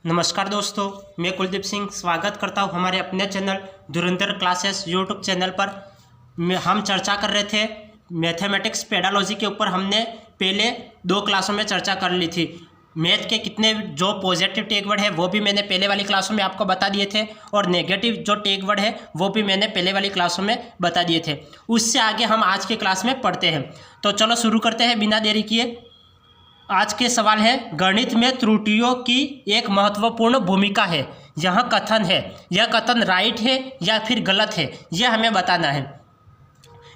नमस्कार दोस्तों, मैं कुलदीप सिंह स्वागत करता हूं हमारे अपने चैनल धुरंधर क्लासेस यूट्यूब चैनल पर। हम चर्चा कर रहे थे मैथमेटिक्स पेडालॉजी के ऊपर। हमने पहले 2 क्लासों में चर्चा कर ली थी। मैथ के कितने जो पॉजिटिव टेक वर्ड है वो भी मैंने पहले वाली क्लासों में आपको बता दिए थे, और नेगेटिव जो टेक वर्ड है वो भी मैंने पहले वाली क्लासों में बता दिए थे। उससे आगे हम आज की क्लास में पढ़ते हैं। तो चलो शुरू करते हैं बिना देरी किए। आज के सवाल है, गणित में त्रुटियों की एक महत्वपूर्ण भूमिका है। यह कथन है, यह कथन राइट है या फिर गलत है, यह हमें बताना है।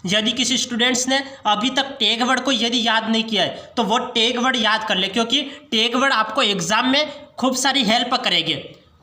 यदि किसी स्टूडेंट्स ने अभी तक टैग वर्ड को यदि याद नहीं किया है तो वो टैग वर्ड याद कर ले, क्योंकि टैग वर्ड आपको एग्जाम में खूब सारी हेल्प करेंगे।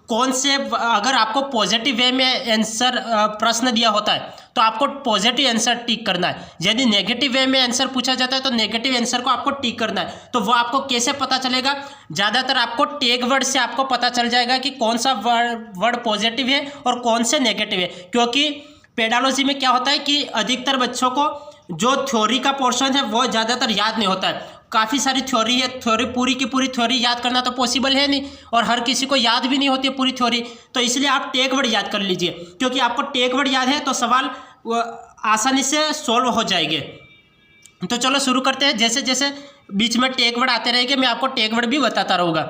कौन से, अगर आपको पॉजिटिव वे में आंसर प्रश्न दिया होता है तो आपको पॉजिटिव आंसर टिक करना है। यदि नेगेटिव वे में आंसर पूछा जाता है तो नेगेटिव आंसर को आपको टिक करना है। तो वो आपको कैसे पता चलेगा? ज़्यादातर आपको टैग वर्ड से आपको पता चल जाएगा कि कौन सा वर्ड पॉजिटिव है और कौन से नेगेटिव है। क्योंकि पेडालॉजी में क्या होता है कि अधिकतर बच्चों को जो थ्योरी का पोर्शन है वो ज़्यादातर याद नहीं होता है। काफ़ी सारी थ्योरी है, थ्योरी पूरी की पूरी थ्योरी याद करना तो पॉसिबल है नहीं, और हर किसी को याद भी नहीं होती है पूरी थ्योरी। तो इसलिए आप टैग वर्ड याद कर लीजिए, क्योंकि आपको टैग वर्ड याद है तो सवाल आसानी से सॉल्व हो जाएंगे। तो चलो शुरू करते हैं। जैसे जैसे बीच में टैग वर्ड आते रहेंगे मैं आपको टैग वर्ड भी बताता रहूँगा।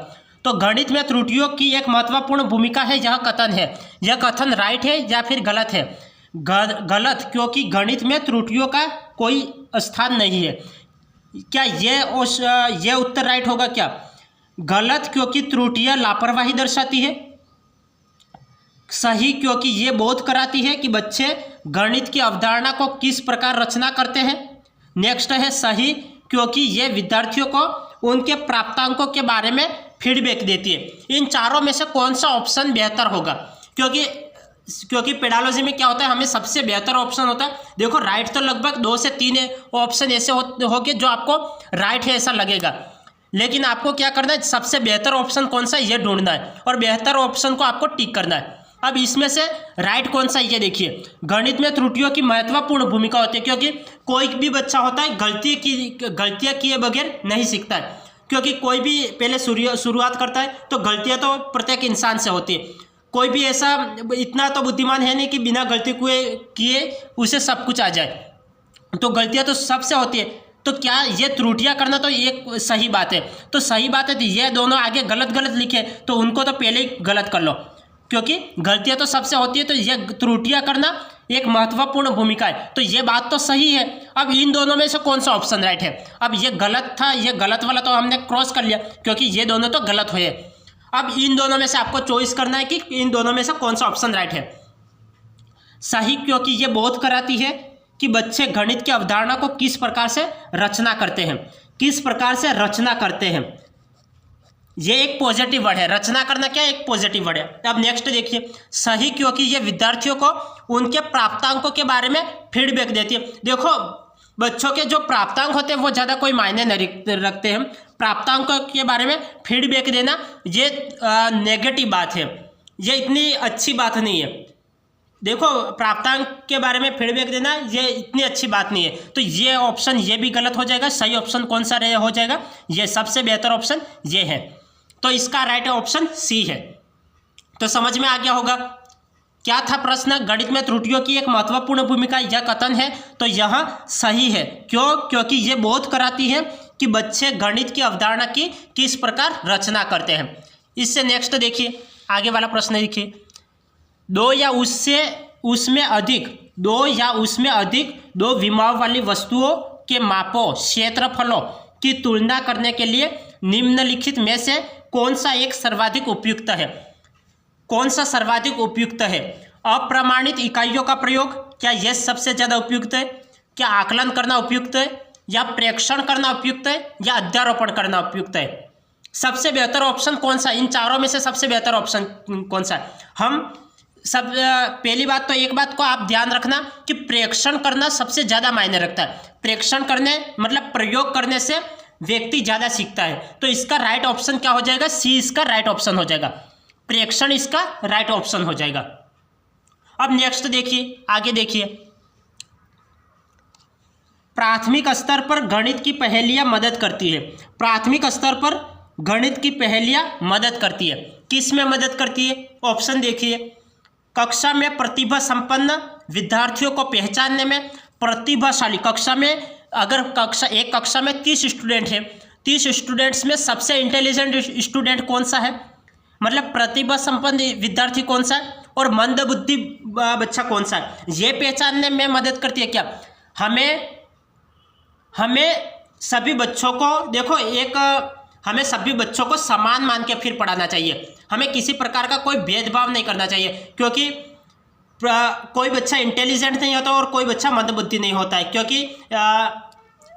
तो गणित में त्रुटियों की एक महत्वपूर्ण भूमिका है, यह कथन है। यह कथन राइट है या फिर गलत है? गलत, क्योंकि गणित में त्रुटियों का कोई स्थान नहीं है। क्या ये उत्तर राइट होगा क्या? गलत, क्योंकि त्रुटियां लापरवाही दर्शाती है। सही, क्योंकि ये बोध कराती है कि बच्चे गणित की अवधारणा को किस प्रकार रचना करते हैं। नेक्स्ट है सही, क्योंकि ये विद्यार्थियों को उनके प्राप्तांकों के बारे में फीडबैक देती है। इन चारों में से कौन सा ऑप्शन बेहतर होगा? क्योंकि पेडालॉजी में क्या होता है, हमें सबसे बेहतर ऑप्शन होता है। देखो राइट तो लगभग 2 से 3 ऑप्शन ऐसे होंगे जो आपको राइट है ऐसा लगेगा, लेकिन आपको क्या करना है, सबसे बेहतर ऑप्शन कौन सा है ये ढूंढना है, और बेहतर ऑप्शन को आपको टिक करना है। अब इसमें से राइट कौन सा है ये देखिए। गणित में त्रुटियों की महत्वपूर्ण भूमिका होती है, क्योंकि कोई भी बच्चा होता है गलतियाँ किए बगैर नहीं सीखता है। क्योंकि कोई भी पहले शुरुआत करता है तो गलतियाँ तो प्रत्येक इंसान से होती है। कोई भी ऐसा इतना तो बुद्धिमान है नहीं कि बिना गलती किए उसे सब कुछ आ जाए। तो गलतियां तो सबसे होती है। तो क्या ये त्रुटियां करना तो एक सही बात है? तो सही बात है। तो ये दोनों आगे गलत गलत लिखे तो उनको तो पहले ही गलत कर लो, क्योंकि गलतियां तो सबसे होती है। तो ये त्रुटियां करना एक महत्वपूर्ण भूमिका है, तो ये बात तो सही है। अब इन दोनों में से कौन सा ऑप्शन राइट है? अब ये गलत था, ये गलत वाला तो हमने क्रॉस कर लिया, क्योंकि ये दोनों तो गलत हुए। अब इन दोनों में से आपको चॉइस करना है कि इन दोनों में से कौन सा ऑप्शन राइट है। सही, क्योंकि ये बोध कराती है कि बच्चे गणित की अवधारणा को किस प्रकार से रचना करते हैं। किस प्रकार से रचना करते हैं, ये एक पॉजिटिव वर्ड है। रचना करना क्या एक पॉजिटिव वर्ड है। अब नेक्स्ट देखिए, सही, क्योंकि ये विद्यार्थियों को उनके प्राप्तांकों के बारे में फीडबैक देती है। देखो बच्चों के जो प्राप्तांक होते हैं वो ज़्यादा कोई मायने नहीं रखते हैं। प्राप्तांकों के बारे में फीडबैक देना ये नेगेटिव बात है, ये इतनी अच्छी बात नहीं है। देखो प्राप्तांक के बारे में फीडबैक देना ये इतनी अच्छी बात नहीं है। तो ये ऑप्शन ये भी गलत हो जाएगा। सही ऑप्शन कौन सा हो जाएगा? ये सबसे बेहतर ऑप्शन ये है। तो इसका राइट ऑप्शन सी है। तो समझ में आ गया होगा क्या था प्रश्न। गणित में त्रुटियों की एक महत्वपूर्ण भूमिका यह कथन है, तो यह सही है। क्यों? क्योंकि ये बोध कराती है कि बच्चे गणित की अवधारणा की किस प्रकार रचना करते हैं। इससे नेक्स्ट देखिए, आगे वाला प्रश्न देखिए। दो या उसमें अधिक दो विमाओं वाली वस्तुओं के मापों क्षेत्रफलों की तुलना करने के लिए निम्नलिखित में से कौन सा एक सर्वाधिक उपयुक्त है? कौन सा सर्वाधिक उपयुक्त है? अप्रमाणित इकाइयों का प्रयोग, क्या यह सबसे ज़्यादा उपयुक्त है? क्या आकलन करना उपयुक्त है, या प्रेक्षण करना उपयुक्त है, या अध्यारोपण करना उपयुक्त है? सबसे बेहतर ऑप्शन कौन सा? इन चारों में से सबसे बेहतर ऑप्शन कौन सा है? पहली बात तो एक बात को आप ध्यान रखना कि प्रेक्षण करना सबसे ज़्यादा मायने रखता है। प्रेक्षण करने मतलब प्रयोग करने से व्यक्ति ज़्यादा सीखता है। तो इसका राइट ऑप्शन क्या हो जाएगा? सी इसका राइट ऑप्शन हो जाएगा। प्रेक्षण इसका राइट ऑप्शन हो जाएगा। अब नेक्स्ट देखिए, आगे देखिए। प्राथमिक स्तर पर गणित की पहेलियां मदद करती है। प्राथमिक स्तर पर गणित की पहेलियां मदद करती है। किस में मदद करती है? ऑप्शन देखिए, कक्षा में प्रतिभा संपन्न विद्यार्थियों को पहचानने में, प्रतिभाशाली कक्षा में, अगर एक कक्षा में 30 स्टूडेंट है, 30 स्टूडेंट्स में सबसे इंटेलिजेंट स्टूडेंट कौन सा है, मतलब प्रतिभा संपन्न विद्यार्थी कौन सा है और मंदबुद्धि बच्चा कौन सा है, ये पहचानने में मदद करती है। क्या हमें सभी बच्चों को, देखो हमें सभी बच्चों को समान मान के फिर पढ़ाना चाहिए। हमें किसी प्रकार का कोई भेदभाव नहीं करना चाहिए, क्योंकि कोई बच्चा इंटेलिजेंट नहीं होता और कोई बच्चा मंदबुद्धि नहीं होता है, क्योंकि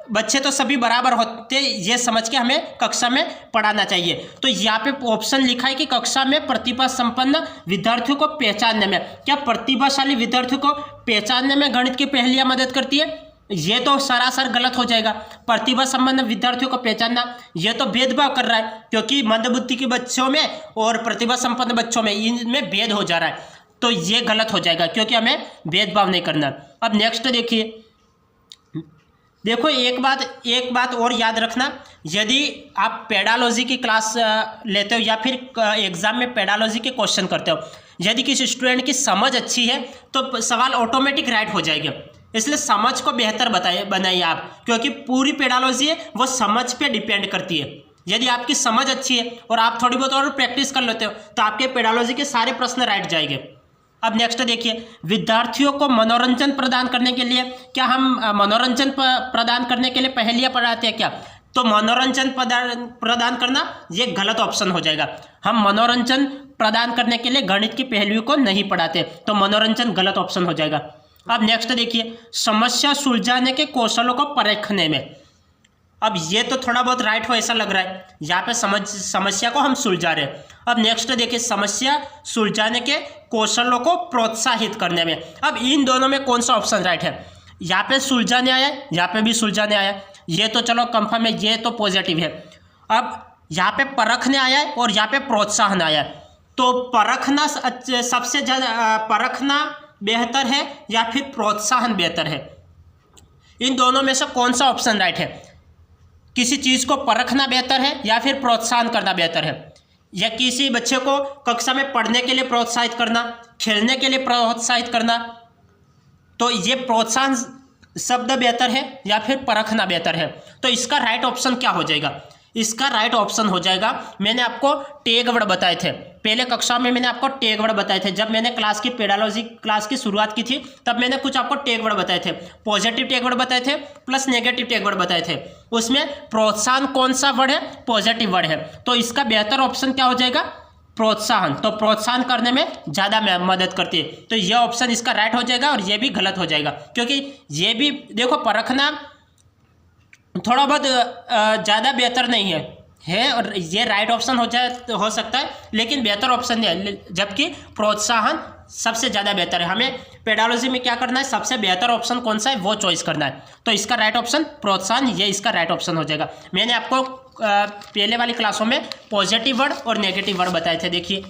बच्चे तो सभी बराबर होते, ये समझ के हमें कक्षा में पढ़ाना चाहिए। तो यहाँ पे ऑप्शन लिखा है कि कक्षा में प्रतिभा संपन्न विद्यार्थियों को पहचानने में, क्या प्रतिभाशाली विद्यार्थियों को पहचानने में गणित की पहेलियां मदद करती है? ये तो सरासर गलत हो जाएगा। प्रतिभा संपन्न विद्यार्थियों को पहचानना, ये तो भेदभाव कर रहा है, क्योंकि मंदबुद्धि के बच्चों में और प्रतिभा संपन्न बच्चों में इनमें भेद हो जा रहा है, तो ये गलत हो जाएगा, क्योंकि हमें भेदभाव नहीं करना। अब नेक्स्ट देखिए, देखो एक बात और याद रखना, यदि आप पेडालॉजी की क्लास लेते हो या फिर एग्जाम में पेडालॉजी के क्वेश्चन करते हो, यदि किसी स्टूडेंट की समझ अच्छी है तो सवाल ऑटोमेटिक राइट हो जाएगा। इसलिए समझ को बेहतर बनाइए आप, क्योंकि पूरी पेडालॉजी है वो समझ पे डिपेंड करती है। यदि आपकी समझ अच्छी है और आप थोड़ी बहुत और प्रैक्टिस कर लेते हो तो आपके पेडालॉजी के सारे प्रश्न राइट जाएंगे। अब नेक्स्ट देखिए, विद्यार्थियों को मनोरंजन प्रदान करने के लिए, क्या हम मनोरंजन प्रदान करने के लिए पहेलियां पढ़ाते हैं क्या? तो मनोरंजन प्रदान करना ये गलत ऑप्शन हो जाएगा। हम मनोरंजन प्रदान करने के लिए गणित की पहेलियों को नहीं पढ़ाते, तो मनोरंजन गलत ऑप्शन हो जाएगा। अब नेक्स्ट देखिए, समस्या सुलझाने के कौशलों को परखने में, अब ये तो थोड़ा बहुत राइट हो ऐसा लग रहा है, यहाँ पे समस्या को हम सुलझा रहे हैं। अब नेक्स्ट देखिए, समस्या सुलझाने के कौशलों को प्रोत्साहित करने में, अब इन दोनों में कौन सा ऑप्शन राइट है? यहाँ पे सुलझाने आया है, यहाँ पे भी सुलझाने आया है, ये तो चलो कंफर्म है, ये तो पॉजिटिव है। अब यहाँ पे परखने आया है और यहाँ पे प्रोत्साहन आया है, तो परखना सबसे ज़्यादा, परखना बेहतर है या फिर प्रोत्साहन बेहतर है? इन दोनों में से कौन सा ऑप्शन राइट है? किसी चीज़ को परखना बेहतर है या फिर प्रोत्साहन करना बेहतर है? या किसी बच्चे को कक्षा में पढ़ने के लिए प्रोत्साहित करना, खेलने के लिए प्रोत्साहित करना, तो ये प्रोत्साहन शब्द बेहतर है या फिर परखना बेहतर है? तो इसका राइट ऑप्शन क्या हो जाएगा? इसका राइट ऑप्शन हो जाएगा, मैंने आपको टैग वर्ड बताए थे पहले कक्षा में, मैंने आपको टैग वर्ड बताए थे। जब मैंने क्लास की पेडालॉजी क्लास की शुरुआत की थी तब मैंने कुछ आपको टैग वर्ड बताए थे, पॉजिटिव टैग वर्ड बताए थे प्लस नेगेटिव टैग वर्ड बताए थे। उसमें प्रोत्साहन कौन सा वर्ड है? पॉजिटिव वर्ड है, तो इसका बेहतर ऑप्शन क्या हो जाएगा? प्रोत्साहन। तो प्रोत्साहन करने में ज़्यादा मदद करती है, तो यह ऑप्शन इसका राइट हो जाएगा और ये भी गलत हो जाएगा, क्योंकि ये भी देखो परखना थोड़ा बहुत ज़्यादा बेहतर नहीं है और ये राइट ऑप्शन हो सकता है, लेकिन बेहतर ऑप्शन नहीं है, जबकि प्रोत्साहन सबसे ज़्यादा बेहतर है। हमें पेडालॉजी में क्या करना है? सबसे बेहतर ऑप्शन कौन सा है वो चॉइस करना है, तो इसका राइट ऑप्शन प्रोत्साहन, ये इसका राइट ऑप्शन हो जाएगा। मैंने आपको पहले वाली क्लासों में पॉजिटिव वर्ड और नेगेटिव वर्ड बताए थे। देखिए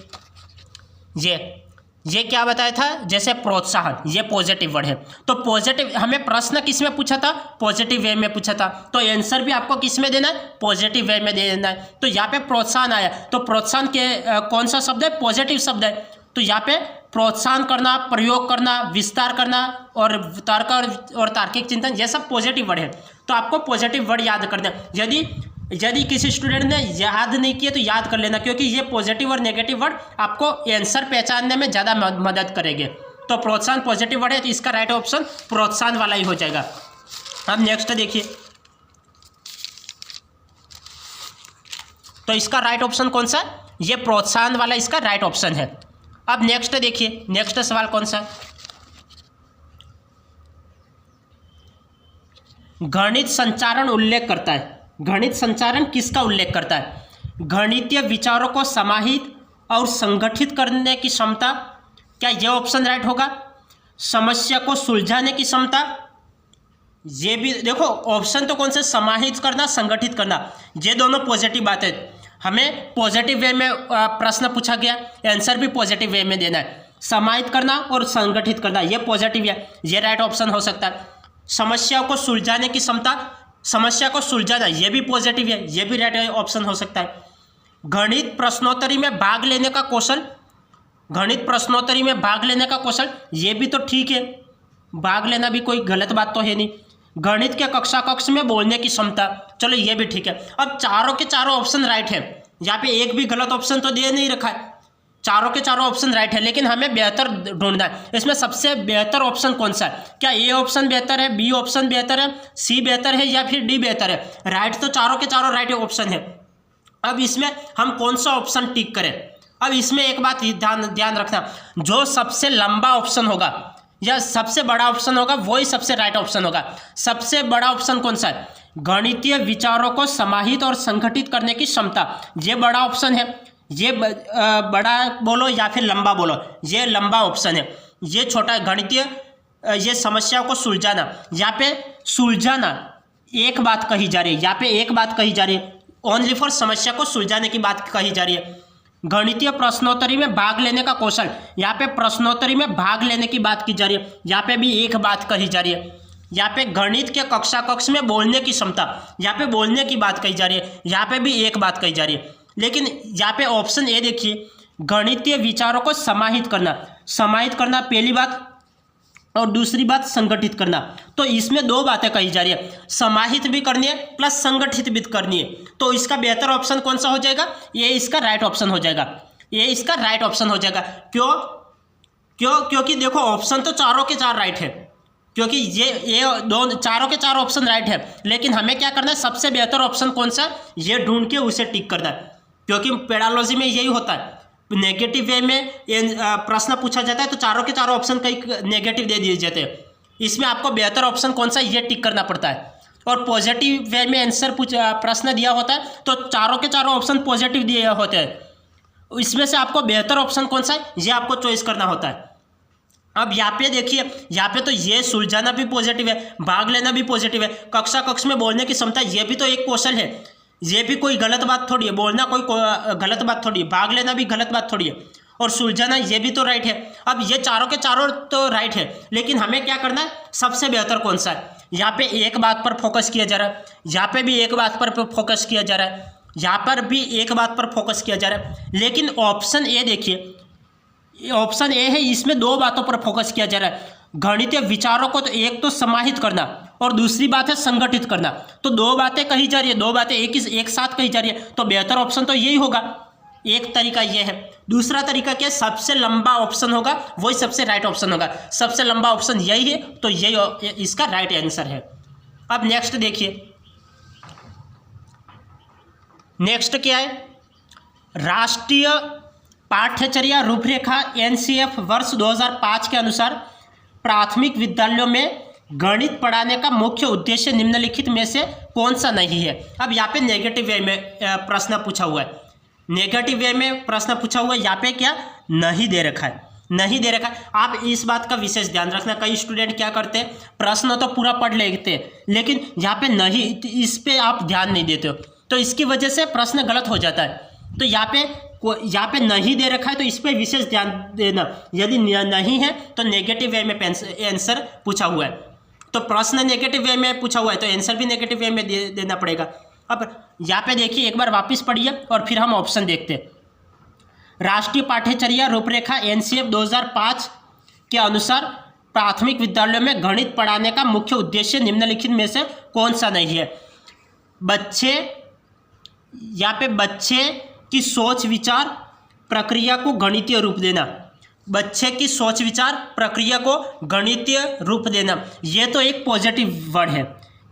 ये क्या बताया था? जैसे प्रोत्साहन, ये पॉजिटिव वर्ड है, तो पॉजिटिव, हमें प्रश्न किस में पूछा था? पॉजिटिव वे में पूछा था, तो आंसर भी आपको किस में देना है? पॉजिटिव वे में देना है। तो यहाँ पे प्रोत्साहन आया, तो प्रोत्साहन के कौन सा शब्द है? पॉजिटिव शब्द है, तो यहाँ पे प्रोत्साहन करना, प्रयोग करना, विस्तार करना और तर्क और तार्किक चिंतन, ये सब पॉजिटिव वर्ड है, तो आपको पॉजिटिव वर्ड याद करना है। यदि किसी स्टूडेंट ने याद नहीं किया तो याद कर लेना, क्योंकि ये पॉजिटिव और नेगेटिव वर्ड आपको आंसर पहचानने में ज़्यादा मदद करेंगे। तो प्रोत्साहन पॉजिटिव वर्ड है, तो इसका राइट ऑप्शन प्रोत्साहन वाला ही हो जाएगा। अब नेक्स्ट देखिए, तो इसका राइट ऑप्शन कौन सा है? ये प्रोत्साहन वाला इसका राइट ऑप्शन है। अब नेक्स्ट देखिए, नेक्स्ट सवाल कौन सा है? गणित संचारण उल्लेख करता है। गणित संचारण किसका उल्लेख करता है? गणितीय विचारों को समाहित और संगठित करने की क्षमता, क्या यह ऑप्शन राइट होगा? समस्या को सुलझाने की क्षमता, ये भी देखो ऑप्शन तो कौन से? समाहित करना, संगठित करना, ये दोनों पॉजिटिव बात है। हमें पॉजिटिव वे में प्रश्न पूछा गया, आंसर भी पॉजिटिव वे में देना है। समाहित करना और संगठित करना, ये पॉजिटिव है, ये राइट ऑप्शन हो सकता है। समस्याओं को सुलझाने की क्षमता, समस्या को सुलझाना, ये भी पॉजिटिव है, ये भी राइट ऑप्शन हो सकता है। गणित प्रश्नोत्तरी में भाग लेने का कौशल, गणित प्रश्नोत्तरी में भाग लेने का कौशल, ये भी तो ठीक है, भाग लेना भी कोई गलत बात तो है नहीं। गणित के कक्षा कक्ष में बोलने की क्षमता, चलो ये भी ठीक है। अब चारों के चारों ऑप्शन राइट है, यहाँ पे एक भी गलत ऑप्शन तो दे नहीं रखा है, चारों के चारों ऑप्शन राइट है, लेकिन हमें बेहतर ढूंढना है। इसमें सबसे बेहतर ऑप्शन कौन सा है? क्या ए ऑप्शन बेहतर है, बी ऑप्शन बेहतर है, सी बेहतर है या फिर डी बेहतर है? राइट तो चारों के चारों राइट ऑप्शन है। अब इसमें हम कौन सा ऑप्शन टिक करें? अब इसमें एक बात ध्यान रखना, जो सबसे लंबा ऑप्शन होगा या सबसे बड़ा ऑप्शन होगा वही सबसे राइट ऑप्शन होगा। सबसे बड़ा ऑप्शन कौन सा है? गणितीय विचारों को समाहित और संगठित करने की क्षमता, ये बड़ा ऑप्शन है। ये बड़ा बोलो या फिर लंबा बोलो, ये लंबा ऑप्शन है। ये छोटा गणितीय, ये समस्याओं को सुलझाना, यहाँ पे सुलझाना एक बात कही जा रही है, यहाँ पे एक बात कही जा रही है, ओनली फॉर समस्या को सुलझाने की बात कही जा रही है। गणितीय प्रश्नोत्तरी में भाग लेने का कौशल, यहाँ पे प्रश्नोत्तरी में भाग लेने की बात की जा रही है, यहाँ पे भी एक बात कही जा रही है। यहाँ पे गणित के कक्षा कक्ष में बोलने की क्षमता, यहाँ पे बोलने की बात कही जा रही है, यहाँ पे भी एक बात कही जा रही है। लेकिन यहाँ पे ऑप्शन ए देखिए, गणितीय विचारों को समाहित करना, समाहित करना पहली बात, और दूसरी बात संगठित करना। तो इसमें दो बातें कही जा रही है, समाहित भी करनी है प्लस संगठित भी करनी है। तो इसका बेहतर ऑप्शन कौन सा हो जाएगा? ये इसका राइट ऑप्शन हो जाएगा, ये इसका राइट ऑप्शन हो जाएगा। क्योंकि देखो ऑप्शन तो चारों के चार राइट है, क्योंकि ये दोनों चारों के चार ऑप्शन राइट है, लेकिन हमें क्या करना है? सबसे बेहतर ऑप्शन कौन सा ये ढूंढ के उसे टिक करना है। क्योंकि पेडालॉजी में यही होता है, नेगेटिव वे में प्रश्न पूछा जाता है तो चारों के चारों ऑप्शन कई नेगेटिव दे दिए जाते हैं। इसमें आपको बेहतर ऑप्शन कौन सा ये टिक करना पड़ता है। और पॉजिटिव वे में आंसर प्रश्न दिया होता है तो चारों के चारों ऑप्शन पॉजिटिव दिए होते हैं। इसमें से आपको बेहतर ऑप्शन कौन सा है ये आपको चॉइस करना होता है। अब यहाँ पे देखिए, यहाँ पे तो ये सुलझाना भी पॉजिटिव है, भाग लेना भी पॉजिटिव है, कक्षा कक्ष में बोलने की क्षमता ये भी तो एक कौशल है, ये भी कोई गलत बात थोड़ी है, बोलना कोई गलत बात थोड़ी है, भाग लेना भी गलत बात थोड़ी है, और सुलझाना ये भी तो राइट है। अब ये चारों के चारों तो राइट है, लेकिन हमें क्या करना है? सबसे बेहतर कौन सा है? यहाँ पे एक बात पर फोकस किया जा रहा है, यहाँ पे भी एक बात पर फोकस किया जा रहा है, यहाँ पर भी एक बात पर फोकस किया जा रहा है। लेकिन ऑप्शन ए देखिए, ऑप्शन ए है, इसमें दो बातों पर फोकस किया जा रहा है। गणितीय विचारों को तो एक तो समाहित करना और दूसरी बात है संगठित करना। तो दो बातें कही जा रही है, दो बातें एक साथ कही जा रही है, तो बेहतर ऑप्शन तो यही होगा। एक तरीका ये है। दूसरा तरीका क्या? सबसे लंबा ऑप्शन होगा वही सबसे राइट ऑप्शन होगा। सबसे लंबा ऑप्शन यही है तो यही इसका राइट आंसर है। अब नेक्स्ट देखिए, नेक्स्ट क्या है? राष्ट्रीय पाठ्यचर्या रूपरेखा एनसीएफ वर्ष 2005 के अनुसार प्राथमिक विद्यालयों में गणित पढ़ाने का मुख्य उद्देश्य निम्नलिखित में से कौन सा नहीं है? अब यहाँ पे नेगेटिव वे में प्रश्न पूछा हुआ है, नेगेटिव वे में प्रश्न पूछा हुआ है। यहाँ पे क्या नहीं दे रखा है, नहीं दे रखा है। आप इस बात का विशेष ध्यान रखना। कई स्टूडेंट क्या करते हैं, प्रश्न तो पूरा पढ़ लेते हैं, लेकिन यहाँ पे नहीं, इस पे आप ध्यान नहीं देते हो, तो इसकी वजह से प्रश्न गलत हो जाता है। तो यहाँ पे नहीं दे रखा है तो इस पर विशेष ध्यान देना। यदि नहीं है तो नेगेटिव वे में आंसर पूछा हुआ है, तो प्रश्न नेगेटिव वे में पूछा हुआ है तो आंसर भी नेगेटिव वे में देना पड़ेगा। अब यहाँ पे देखिए, एक बार वापस पढ़िए और फिर हम ऑप्शन देखते हैं। राष्ट्रीय पाठ्यचर्या रूपरेखा एनसीएफ 2005 के अनुसार प्राथमिक विद्यालयों में गणित पढ़ाने का मुख्य उद्देश्य निम्नलिखित में से कौन सा नहीं है? यहाँ पे बच्चे की सोच विचार प्रक्रिया को गणितीय रूप देना, बच्चे की सोच विचार प्रक्रिया को गणितीय रूप देना, ये तो एक पॉजिटिव वर्ड है।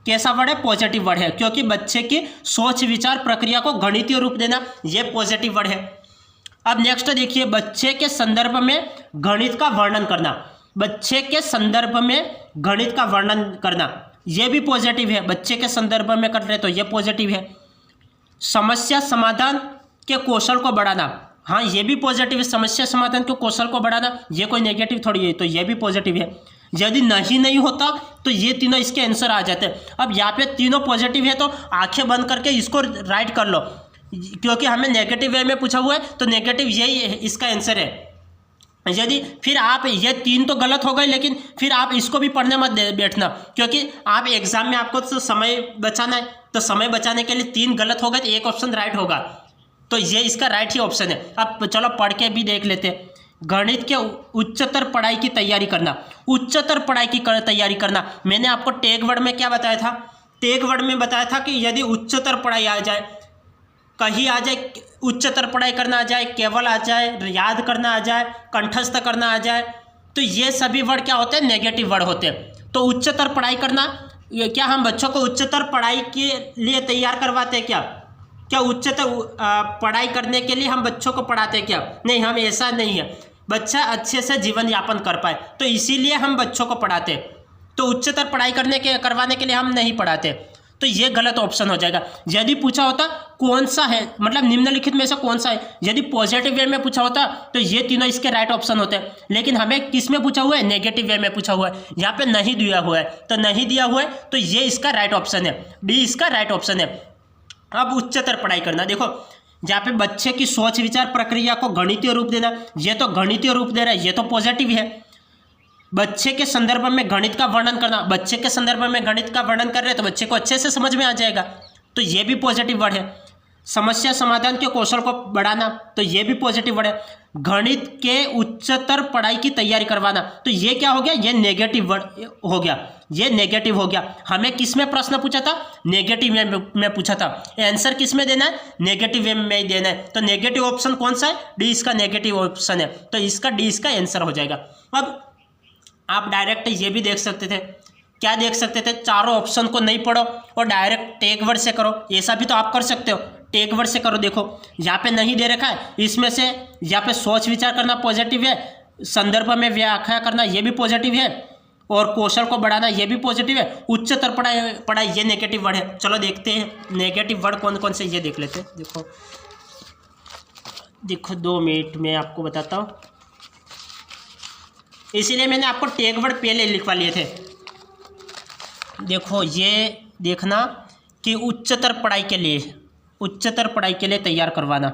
कैसा वर्ड है? पॉजिटिव वर्ड है, क्योंकि बच्चे की सोच विचार प्रक्रिया को गणितीय रूप देना ये पॉजिटिव वर्ड है। अब नेक्स्ट देखिए, बच्चे के संदर्भ में गणित का वर्णन करना, बच्चे के संदर्भ में गणित का वर्णन करना ये भी पॉजिटिव है। बच्चे के संदर्भ में कर रहे तो ये पॉजिटिव है। समस्या समाधान के कौशल को बढ़ाना, हाँ ये भी पॉजिटिव है। समस्या समाधान के कौशल को बढ़ाना ये कोई नेगेटिव थोड़ी है, तो ये भी पॉजिटिव है। यदि नहीं होता तो ये तीनों इसके आंसर आ जाते हैं। अब यहाँ पे तीनों पॉजिटिव है तो आंखें बंद करके इसको राइट कर लो, क्योंकि हमें नेगेटिव वे में पूछा हुआ है तो नेगेटिव यही इसका आंसर है। यदि फिर आप ये तीन तो गलत हो गए, लेकिन फिर आप इसको भी पढ़ने मत बैठना, क्योंकि आप एग्जाम में आपको तो समय बचाना है, तो समय बचाने के लिए तीन गलत हो गए तो एक ऑप्शन राइट होगा। तो ये इसका राइट ही ऑप्शन है। अब चलो पढ़ के भी देख लेते हैं। गणित के उच्चतर पढ़ाई की तैयारी करना, उच्चतर पढ़ाई की तैयारी करना, मैंने आपको टैग वर्ड में क्या बताया था? टैग वर्ड में बताया था कि यदि उच्चतर पढ़ाई आ जाए, कहीं आ जाए, उच्चतर पढ़ाई करना आ जाए, केवल आ जाए, याद करना आ जाए, कंठस्थ करना आ जाए, तो ये सभी वर्ड क्या होते हैं? नेगेटिव वर्ड होते हैं। तो उच्चतर पढ़ाई करना, क्या हम बच्चों को उच्चतर पढ़ाई के लिए तैयार करवाते हैं क्या? क्या उच्चतर पढ़ाई करने के लिए हम बच्चों को पढ़ाते हैं क्या? नहीं, हम ऐसा नहीं है। बच्चा अच्छे से जीवन यापन कर पाए तो इसीलिए हम बच्चों को पढ़ाते। तो उच्चतर पढ़ाई करवाने के लिए हम नहीं पढ़ाते। तो ये गलत ऑप्शन हो जाएगा। यदि पूछा होता कौन सा है, मतलब निम्नलिखित में से कौन सा है, यदि पॉजिटिव वे में पूछा होता तो ये तीनों इसके राइट ऑप्शन होते हैं। लेकिन हमें किस में पूछा हुआ है? नेगेटिव वे में पूछा हुआ है। यहाँ पे नहीं दिया हुआ है, तो नहीं दिया हुआ है तो ये इसका राइट ऑप्शन है, डी इसका राइट ऑप्शन है। अब उच्चतर पढ़ाई करना, देखो जहाँ पे बच्चे की सोच विचार प्रक्रिया को गणितीय रूप देना, ये तो गणितीय रूप दे रहा है, ये तो पॉजिटिव है। बच्चे के संदर्भ में गणित का वर्णन करना, बच्चे के संदर्भ में गणित का वर्णन कर रहे हैं तो बच्चे को अच्छे से समझ में आ जाएगा, तो ये भी पॉजिटिव वर्ड है। समस्या समाधान के कौशल को बढ़ाना, तो ये भी पॉजिटिव वर्ड है। गणित के उच्चतर पढ़ाई की तैयारी करवाना, तो ये क्या हो गया? ये नेगेटिव वर्ड हो गया, ये नेगेटिव हो गया। हमें किस में प्रश्न पूछा था? नेगेटिव में पूछा था। आंसर किस में देना है? नेगेटिव में ही देना है। तो नेगेटिव ऑप्शन कौन सा है? डी इसका नेगेटिव ऑप्शन है, तो इसका डी इसका आंसर हो जाएगा। अब आप डायरेक्ट ये भी देख सकते थे, क्या देख सकते थे? चारों ऑप्शन को नहीं पढ़ो और डायरेक्ट टैग वर्ड से करो, ऐसा भी तो आप कर सकते हो। टैग वर्ड से करो, देखो यहाँ पे नहीं दे रखा है, इसमें से यहाँ पे सोच विचार करना पॉजिटिव है, संदर्भ में व्याख्या करना ये भी पॉजिटिव है, और कौशल को बढ़ाना ये भी पॉजिटिव है। उच्चतर पढ़ाई ये नेगेटिव वर्ड है। चलो देखते हैं नेगेटिव वर्ड कौन कौन से, ये देख लेते हैं। देखो 2 मिनट में आपको बताता हूँ, इसीलिए मैंने आपको टैग वर्ड पहले लिखवा लिए थे। देखो ये देखना कि उच्चतर पढ़ाई के लिए तैयार करवाना,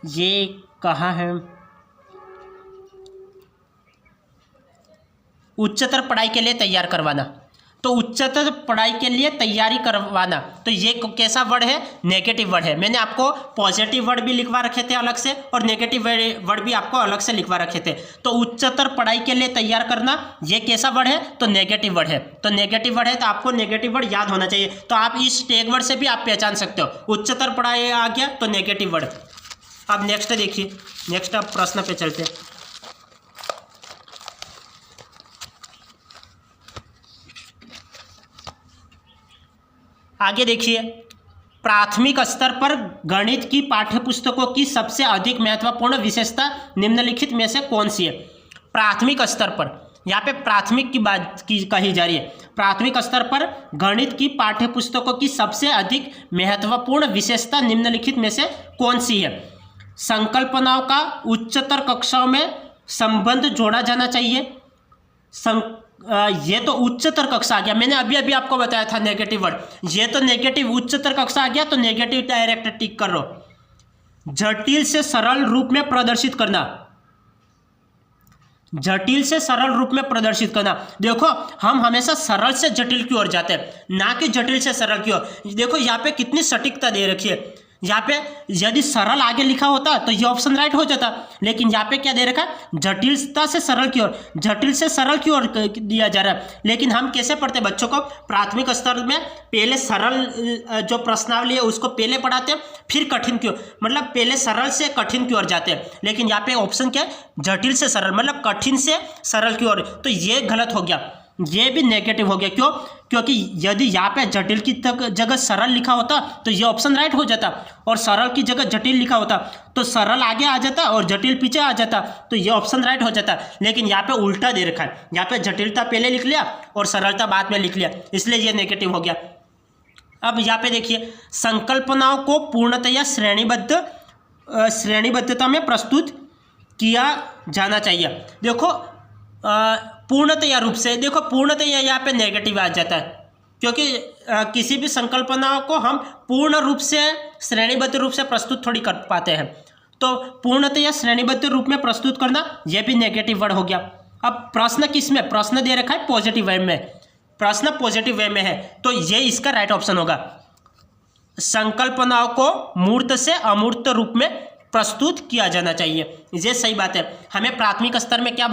ये कहाँ है? उच्चतर पढ़ाई के लिए तैयार करवाना, तो उच्चतर पढ़ाई के लिए तैयारी करवाना, तो ये कैसा वर्ड है? नेगेटिव वर्ड है। मैंने आपको पॉजिटिव वर्ड भी लिखवा रखे थे अलग से और नेगेटिव वर्ड भी आपको अलग से लिखवा रखे थे। तो उच्चतर पढ़ाई के लिए तैयार करना ये कैसा वर्ड है? तो नेगेटिव वर्ड है। तो नेगेटिव वर्ड है तो आपको नेगेटिव वर्ड याद होना चाहिए। तो आप इस टैग वर्ड से भी आप पहचान सकते हो। उच्चतर पढ़ाई आ गया तो नेगेटिव वर्ड। अब नेक्स्ट देखिए, नेक्स्ट आप प्रश्न पे चलते हैं। आगे देखिए, प्राथमिक स्तर पर गणित की पाठ्यपुस्तकों की सबसे अधिक महत्वपूर्ण विशेषता निम्नलिखित में से कौन सी है? प्राथमिक स्तर पर, यहाँ पे प्राथमिक की बात कही जा रही है। प्राथमिक स्तर पर गणित की पाठ्यपुस्तकों की सबसे अधिक महत्वपूर्ण विशेषता निम्नलिखित में से कौन सी है? संकल्पनाओं का उच्चतर कक्षाओं में संबंध जोड़ा जाना चाहिए। ये तो उच्चतर कक्षा आ गया, मैंने अभी अभी आपको बताया था नेगेटिव वर्ड, ये तो नेगेटिव उच्चतर कक्षा आ गया, तो नेगेटिव डायरेक्ट टिक कर लो। जटिल से सरल रूप में प्रदर्शित करना, जटिल से सरल रूप में प्रदर्शित करना। देखो हम हमेशा सरल से जटिल की ओर जाते हैं, ना कि जटिल से सरल की ओर। देखो यहाँ पे कितनी सटीकता दे रखी है। यहाँ पे यदि सरल आगे लिखा होता तो ये ऑप्शन राइट हो जाता, लेकिन यहाँ पे क्या दे रखा है? जटिलता से सरल की ओर, जटिल से सरल की ओर दिया जा रहा है। लेकिन हम कैसे पढ़ते हैं बच्चों को? प्राथमिक स्तर में पहले सरल जो प्रश्नावली है उसको पहले पढ़ाते हैं, फिर कठिन की ओर, मतलब पहले सरल से कठिन की ओर जाते हैं। लेकिन यहाँ पे ऑप्शन क्या है? जटिल से सरल, मतलब कठिन से सरल की ओर। तो ये गलत हो गया, ये भी नेगेटिव हो गया। क्यों? क्योंकि यदि यहाँ पे जटिल की जगह सरल लिखा होता तो ये ऑप्शन राइट हो जाता, और सरल की जगह जटिल लिखा होता तो सरल आगे आ जाता और जटिल पीछे आ जाता, तो ये ऑप्शन राइट हो जाता। लेकिन यहाँ पे उल्टा दे रखा है, यहाँ पे जटिलता पहले लिख लिया और सरलता बाद में लिख लिया, इसलिए ये नेगेटिव हो गया। अब यहाँ पे देखिए, संकल्पनाओं को पूर्णतया श्रेणीबद्धता में प्रस्तुत किया जाना चाहिए। देखो पूर्णतया रूप से, देखो पूर्णतया यहाँ पे नेगेटिव आ जाता है, क्योंकि किसी भी संकल्पनाओं को हम पूर्ण रूप से श्रेणीबद्ध रूप से प्रस्तुत थोड़ी कर पाते हैं। तो पूर्णतया श्रेणीबद्ध रूप में प्रस्तुत करना यह भी नेगेटिव वर्ड हो गया। अब प्रश्न किस में? प्रश्न दे रखा है पॉजिटिव वे में, प्रश्न पॉजिटिव वे में है, तो ये इसका राइट ऑप्शन होगा। संकल्पनाओं को मूर्त से अमूर्त रूप में प्रस्तुत किया जाना चाहिए। ये सही बात है। हमें प्राथमिक स्तर में क्या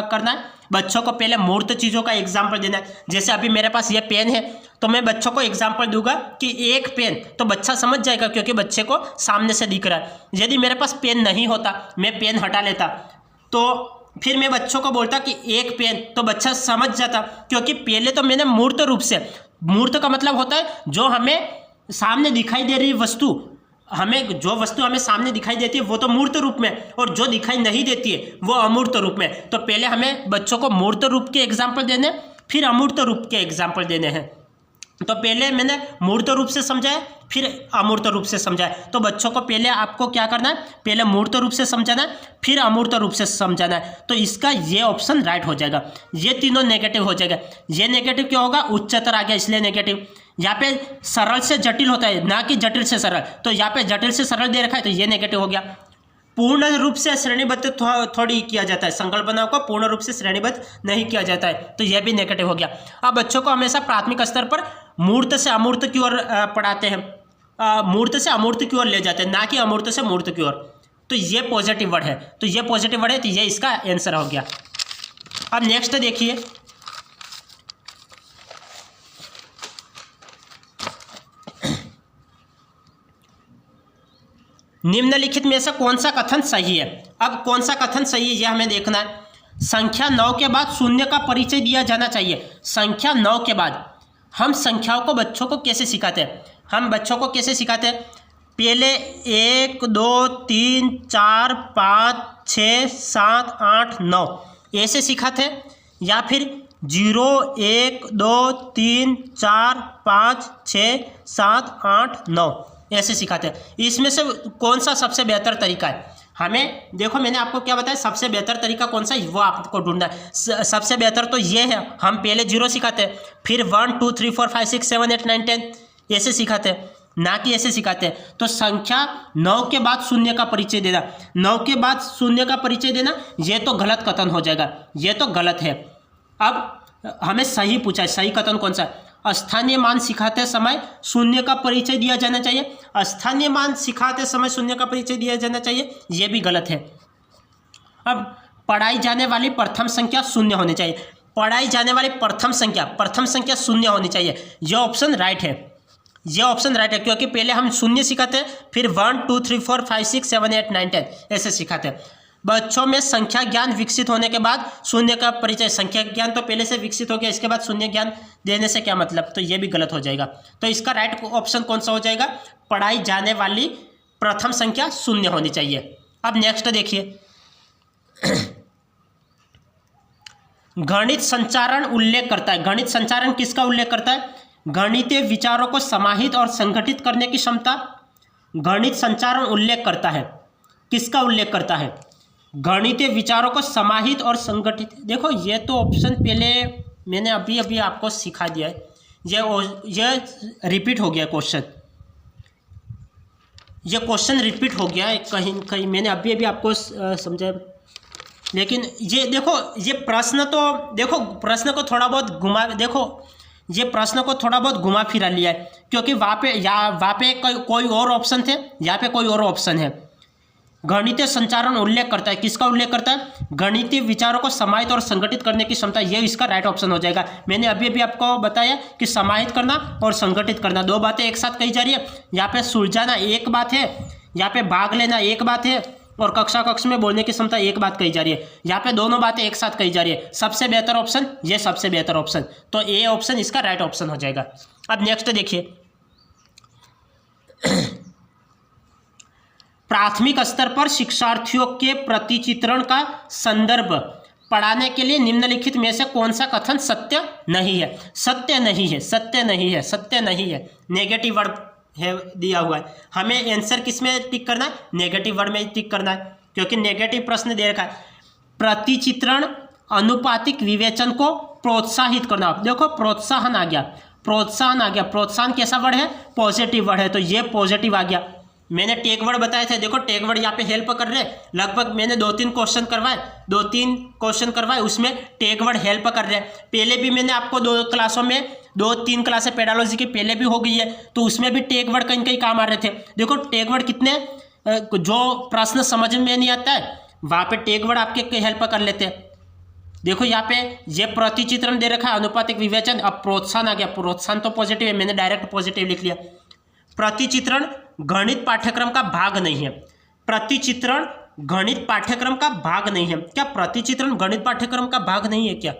करना है, बच्चों को पहले मूर्त चीज़ों का एग्जाम्पल देना है। जैसे अभी मेरे पास ये पेन है तो मैं बच्चों को एग्जाम्पल दूंगा कि एक पेन, तो बच्चा समझ जाएगा क्योंकि बच्चे को सामने से दिख रहा है। यदि मेरे पास पेन नहीं होता, मैं पेन हटा लेता, तो फिर मैं बच्चों को बोलता कि एक पेन, तो बच्चा समझ जाता क्योंकि पहले तो मैंने मूर्त रूप से, मूर्त का मतलब होता है जो हमें सामने दिखाई दे रही वस्तु, हमें जो वस्तु हमें सामने दिखाई देती है वो तो मूर्त रूप में, और जो दिखाई नहीं देती है वो अमूर्त रूप में। तो पहले हमें बच्चों को मूर्त रूप के एग्जाम्पल देने, फिर अमूर्त रूप के एग्जाम्पल देने हैं। तो पहले मैंने मूर्त रूप से समझाया, फिर अमूर्त रूप से समझाया। तो बच्चों को पहले आपको क्या करना है, पहले मूर्त रूप से समझाना है, फिर अमूर्त रूप से समझाना है। तो इसका ये ऑप्शन राइट हो जाएगा। ये तीनों नेगेटिव हो जाएगा। ये नेगेटिव क्यों होगा, उच्चतर आ गया इसलिए नेगेटिव। यहाँ पे सरल से जटिल होता है, ना कि जटिल से सरल, तो यहाँ पे जटिल से सरल दे रखा है तो ये नेगेटिव हो गया। पूर्ण रूप से श्रेणीबद्ध थोड़ी किया जाता है, संकल्पनाओं को पूर्ण रूप से श्रेणीबद्ध नहीं किया जाता है, तो यह भी नेगेटिव हो गया। अब बच्चों को हमेशा प्राथमिक स्तर पर मूर्त से अमूर्त की ओर पढ़ाते हैं, मूर्त से अमूर्त की ओर ले जाते हैं, ना कि अमूर्त से मूर्त की ओर। तो ये पॉजिटिव वर्ड है, तो ये पॉजिटिव वर्ड है, तो ये इसका आंसर हो गया। अब नेक्स्ट देखिए, निम्नलिखित में से कौन सा कथन सही है। अब कौन सा कथन सही है यह हमें देखना है। संख्या 9 के बाद शून्य का परिचय दिया जाना चाहिए। संख्या 9 के बाद हम संख्याओं को बच्चों को कैसे सिखाते हैं, हम बच्चों को कैसे सिखाते हैं, पहले 1 2 3 4 5 6 7 8 9 ऐसे सिखाते हैं, या फिर 0 1 2 3 4 5 6 7 8 9 ऐसे सिखाते हैं। इसमें से कौन सा सबसे बेहतर तरीका है, हमें देखो मैंने आपको क्या बताया, सबसे बेहतर तरीका कौन सा है वो आपको ढूंढना है। सबसे बेहतर तो ये है, हम पहले 0 सिखाते हैं, फिर 1 2 3 4 5 6 7 8 9 10 ऐसे सिखाते हैं, ना कि ऐसे सिखाते हैं। तो संख्या 9 के बाद शून्य का परिचय देना, 9 के बाद शून्य का परिचय देना, ये तो गलत कथन हो जाएगा, ये तो गलत है। अब हमें सही पूछा है, सही कथन कौन सा है, स्थानीय मान सिखाते समय शून्य का परिचय दिया जाना चाहिए। स्थानीय मान सिखाते समय शून्य का परिचय दिया जाना चाहिए, यह भी गलत है। अब पढ़ाई जाने वाली प्रथम संख्या शून्य होनी चाहिए, पढ़ाई जाने वाली प्रथम संख्या शून्य होनी चाहिए, यह ऑप्शन राइट है, यह ऑप्शन राइट है, क्योंकि पहले हम शून्य सिखाते हैं, फिर 1 2 3 4 5 6 7 8 9 10 ऐसे सिखाते हैं। बच्चों में संख्या ज्ञान विकसित होने के बाद शून्य का परिचय, संख्या ज्ञान तो पहले से विकसित हो गया, इसके बाद शून्य ज्ञान देने से क्या मतलब, तो ये भी गलत हो जाएगा। तो इसका राइट ऑप्शन कौन सा हो जाएगा, पढ़ाई जाने वाली प्रथम संख्या शून्य होनी चाहिए। अब नेक्स्ट देखिए, गणित संचारण उल्लेख करता है। गणित संचारण किसका उल्लेख करता है, गणितीय विचारों को समाहित और संगठित करने की क्षमता। गणित संचारण उल्लेख करता है, किसका उल्लेख करता है, गणितीय विचारों को समाहित और संगठित। देखो ये तो ऑप्शन पहले मैंने अभी अभी आपको सिखा दिया है, ये रिपीट हो गया क्वेश्चन, ये क्वेश्चन रिपीट हो गया है कहीं कहीं, मैंने अभी अभी आपको समझाया। लेकिन ये देखो, ये प्रश्न तो देखो, प्रश्न को थोड़ा बहुत घुमा, देखो ये प्रश्न को थोड़ा बहुत घुमा फिरा लिया है, क्योंकि वहाँ पे कोई और ऑप्शन थे, यहाँ पे कोई और ऑप्शन है। गणितीय संचारण उल्लेख करता है, किसका उल्लेख करता है, गणितीय विचारों को समाहित और संगठित करने की क्षमता, ये इसका राइट ऑप्शन हो जाएगा। मैंने अभी अभी आपको बताया कि समाहित करना और संगठित करना दो बातें एक साथ कही जा रही है। यहाँ पे सुलझाना एक बात है, यहाँ पे भाग लेना एक बात है, और कक्षा कक्ष में बोलने की क्षमता एक बात कही जा रही है। यहाँ पे दोनों बातें एक साथ कही जा रही है। सबसे बेहतर ऑप्शन, ये सबसे बेहतर ऑप्शन, तो ए ऑप्शन इसका राइट ऑप्शन हो जाएगा। अब नेक्स्ट देखिए, प्राथमिक स्तर पर शिक्षार्थियों के प्रतिचित्रण का संदर्भ पढ़ाने के लिए निम्नलिखित में से कौन सा कथन सत्य नहीं है। सत्य नहीं है, सत्य नहीं है, सत्य नहीं है, नेगेटिव वर्ड है दिया हुआ है। हमें आंसर किस में टिक करना है, नेगेटिव वर्ड में टिक करना है, क्योंकि नेगेटिव प्रश्न दे रखा है। प्रतिचित्रण अनुपातिक विवेचन को प्रोत्साहित करना, देखो प्रोत्साहन आ गया, प्रोत्साहन आ गया। प्रोत्साहन कैसा वर्ड है, पॉजिटिव वर्ड है, तो ये पॉजिटिव आ गया। मैंने टेक वर्ड बताए थे, देखो टेक वर्ड यहाँ पे हेल्प कर रहे हैं। लगभग मैंने 2-3 क्वेश्चन करवाए, उसमें टेक वर्ड हेल्प कर रहे हैं। पहले भी मैंने आपको 2 क्लासों में 2-3 क्लासें पेडालॉजी की पहले भी हो गई है, तो उसमें भी टैग वर्ड कहीं कहीं काम आ रहे थे। देखो टैग वर्ड कितने, जो प्रश्न समझ में नहीं आता है वहाँ पे टैग वर्ड आपके हेल्प कर लेते हैं। देखो यहाँ पे ये प्रतिचित्रण दे रखा है, अनुपातिक विवेचन। अब प्रोत्साहन आ गया, प्रोत्साहन तो पॉजिटिव है, मैंने डायरेक्ट पॉजिटिव लिख लिया। प्रतिचित्रण गणित पाठ्यक्रम का भाग नहीं है। प्रतिचित्रण गणित पाठ्यक्रम का भाग नहीं है। क्या प्रतिचित्रण गणित पाठ्यक्रम का भाग नहीं है क्या?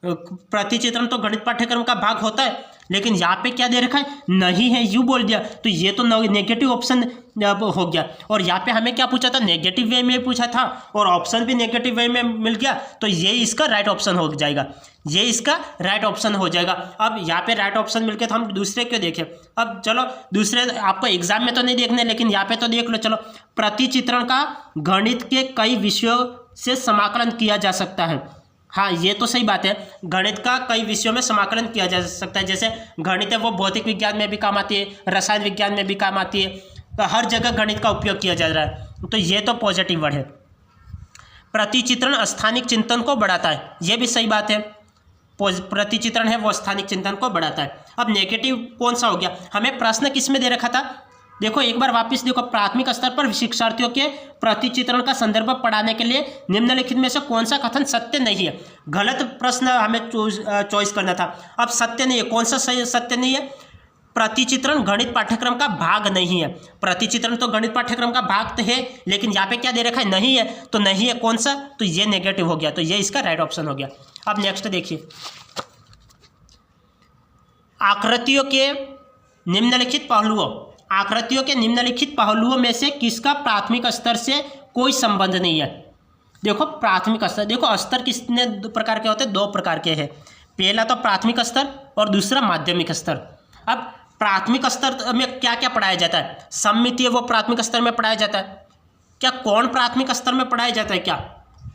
प्रतिचित्रण तो गणित पाठ्यक्रम का भाग होता है, लेकिन यहाँ पे क्या दे रखा है, नहीं है, यू बोल दिया, तो ये तो नेगेटिव ऑप्शन हो गया। और यहाँ पे हमें क्या पूछा था, नेगेटिव वे में पूछा था, और ऑप्शन भी नेगेटिव वे में मिल गया, तो ये इसका राइट ऑप्शन हो जाएगा, ये इसका राइट ऑप्शन हो जाएगा। अब यहाँ पे राइट ऑप्शन मिल गया तो हम दूसरे क्यों देखें। अब चलो दूसरे आपको एग्जाम में तो नहीं देखने, लेकिन यहाँ पे तो देख लो। चलो, प्रतिचित्रण का गणित के कई विषयों से समाकलन किया जा सकता है। हाँ, ये तो सही बात है, गणित का कई विषयों में समाकलन किया जा सकता है। जैसे गणित है वो भौतिक विज्ञान में भी काम आती है, रसायन विज्ञान में भी काम आती है, तो हर जगह गणित का उपयोग किया जा रहा है, तो ये तो पॉजिटिव वर्ड है। प्रतिचित्रण स्थानिक चिंतन को बढ़ाता है, ये भी सही बात है, प्रतिचित्रण है वो स्थानिक चिंतन को बढ़ाता है। अब नेगेटिव कौन सा हो गया, हमें प्रश्न किस में दे रखा था, देखो एक बार वापस देखो, प्राथमिक स्तर पर शिक्षार्थियों के प्रतिचित्रण का संदर्भ पढ़ाने के लिए निम्नलिखित में से कौन सा कथन सत्य नहीं है। गलत प्रश्न हमें चॉइस करना था। अब सत्य नहीं है, कौन सा सही सत्य नहीं है, प्रतिचित्रण गणित पाठ्यक्रम का भाग नहीं है। प्रतिचित्रण तो गणित पाठ्यक्रम का भाग तो है, लेकिन यहाँ पे क्या दे रखा है, नहीं है, तो नहीं है कौन सा, तो ये नेगेटिव हो गया, तो ये इसका राइट ऑप्शन हो गया। अब नेक्स्ट देखिए, आकृतियों के निम्नलिखित पहलुओं, आकृतियों के निम्नलिखित पहलुओं में से किसका प्राथमिक स्तर से कोई संबंध नहीं है। देखो प्राथमिक स्तर, देखो स्तर कितने प्रकार के होते हैं, 2 प्रकार के हैं। पहला तो प्राथमिक स्तर और दूसरा माध्यमिक स्तर। अब प्राथमिक स्तर में क्या क्या पढ़ाया जाता है, सममितीय वो प्राथमिक स्तर में पढ़ाया जाता है। क्या कौन प्राथमिक स्तर में पढ़ाया जाता है, क्या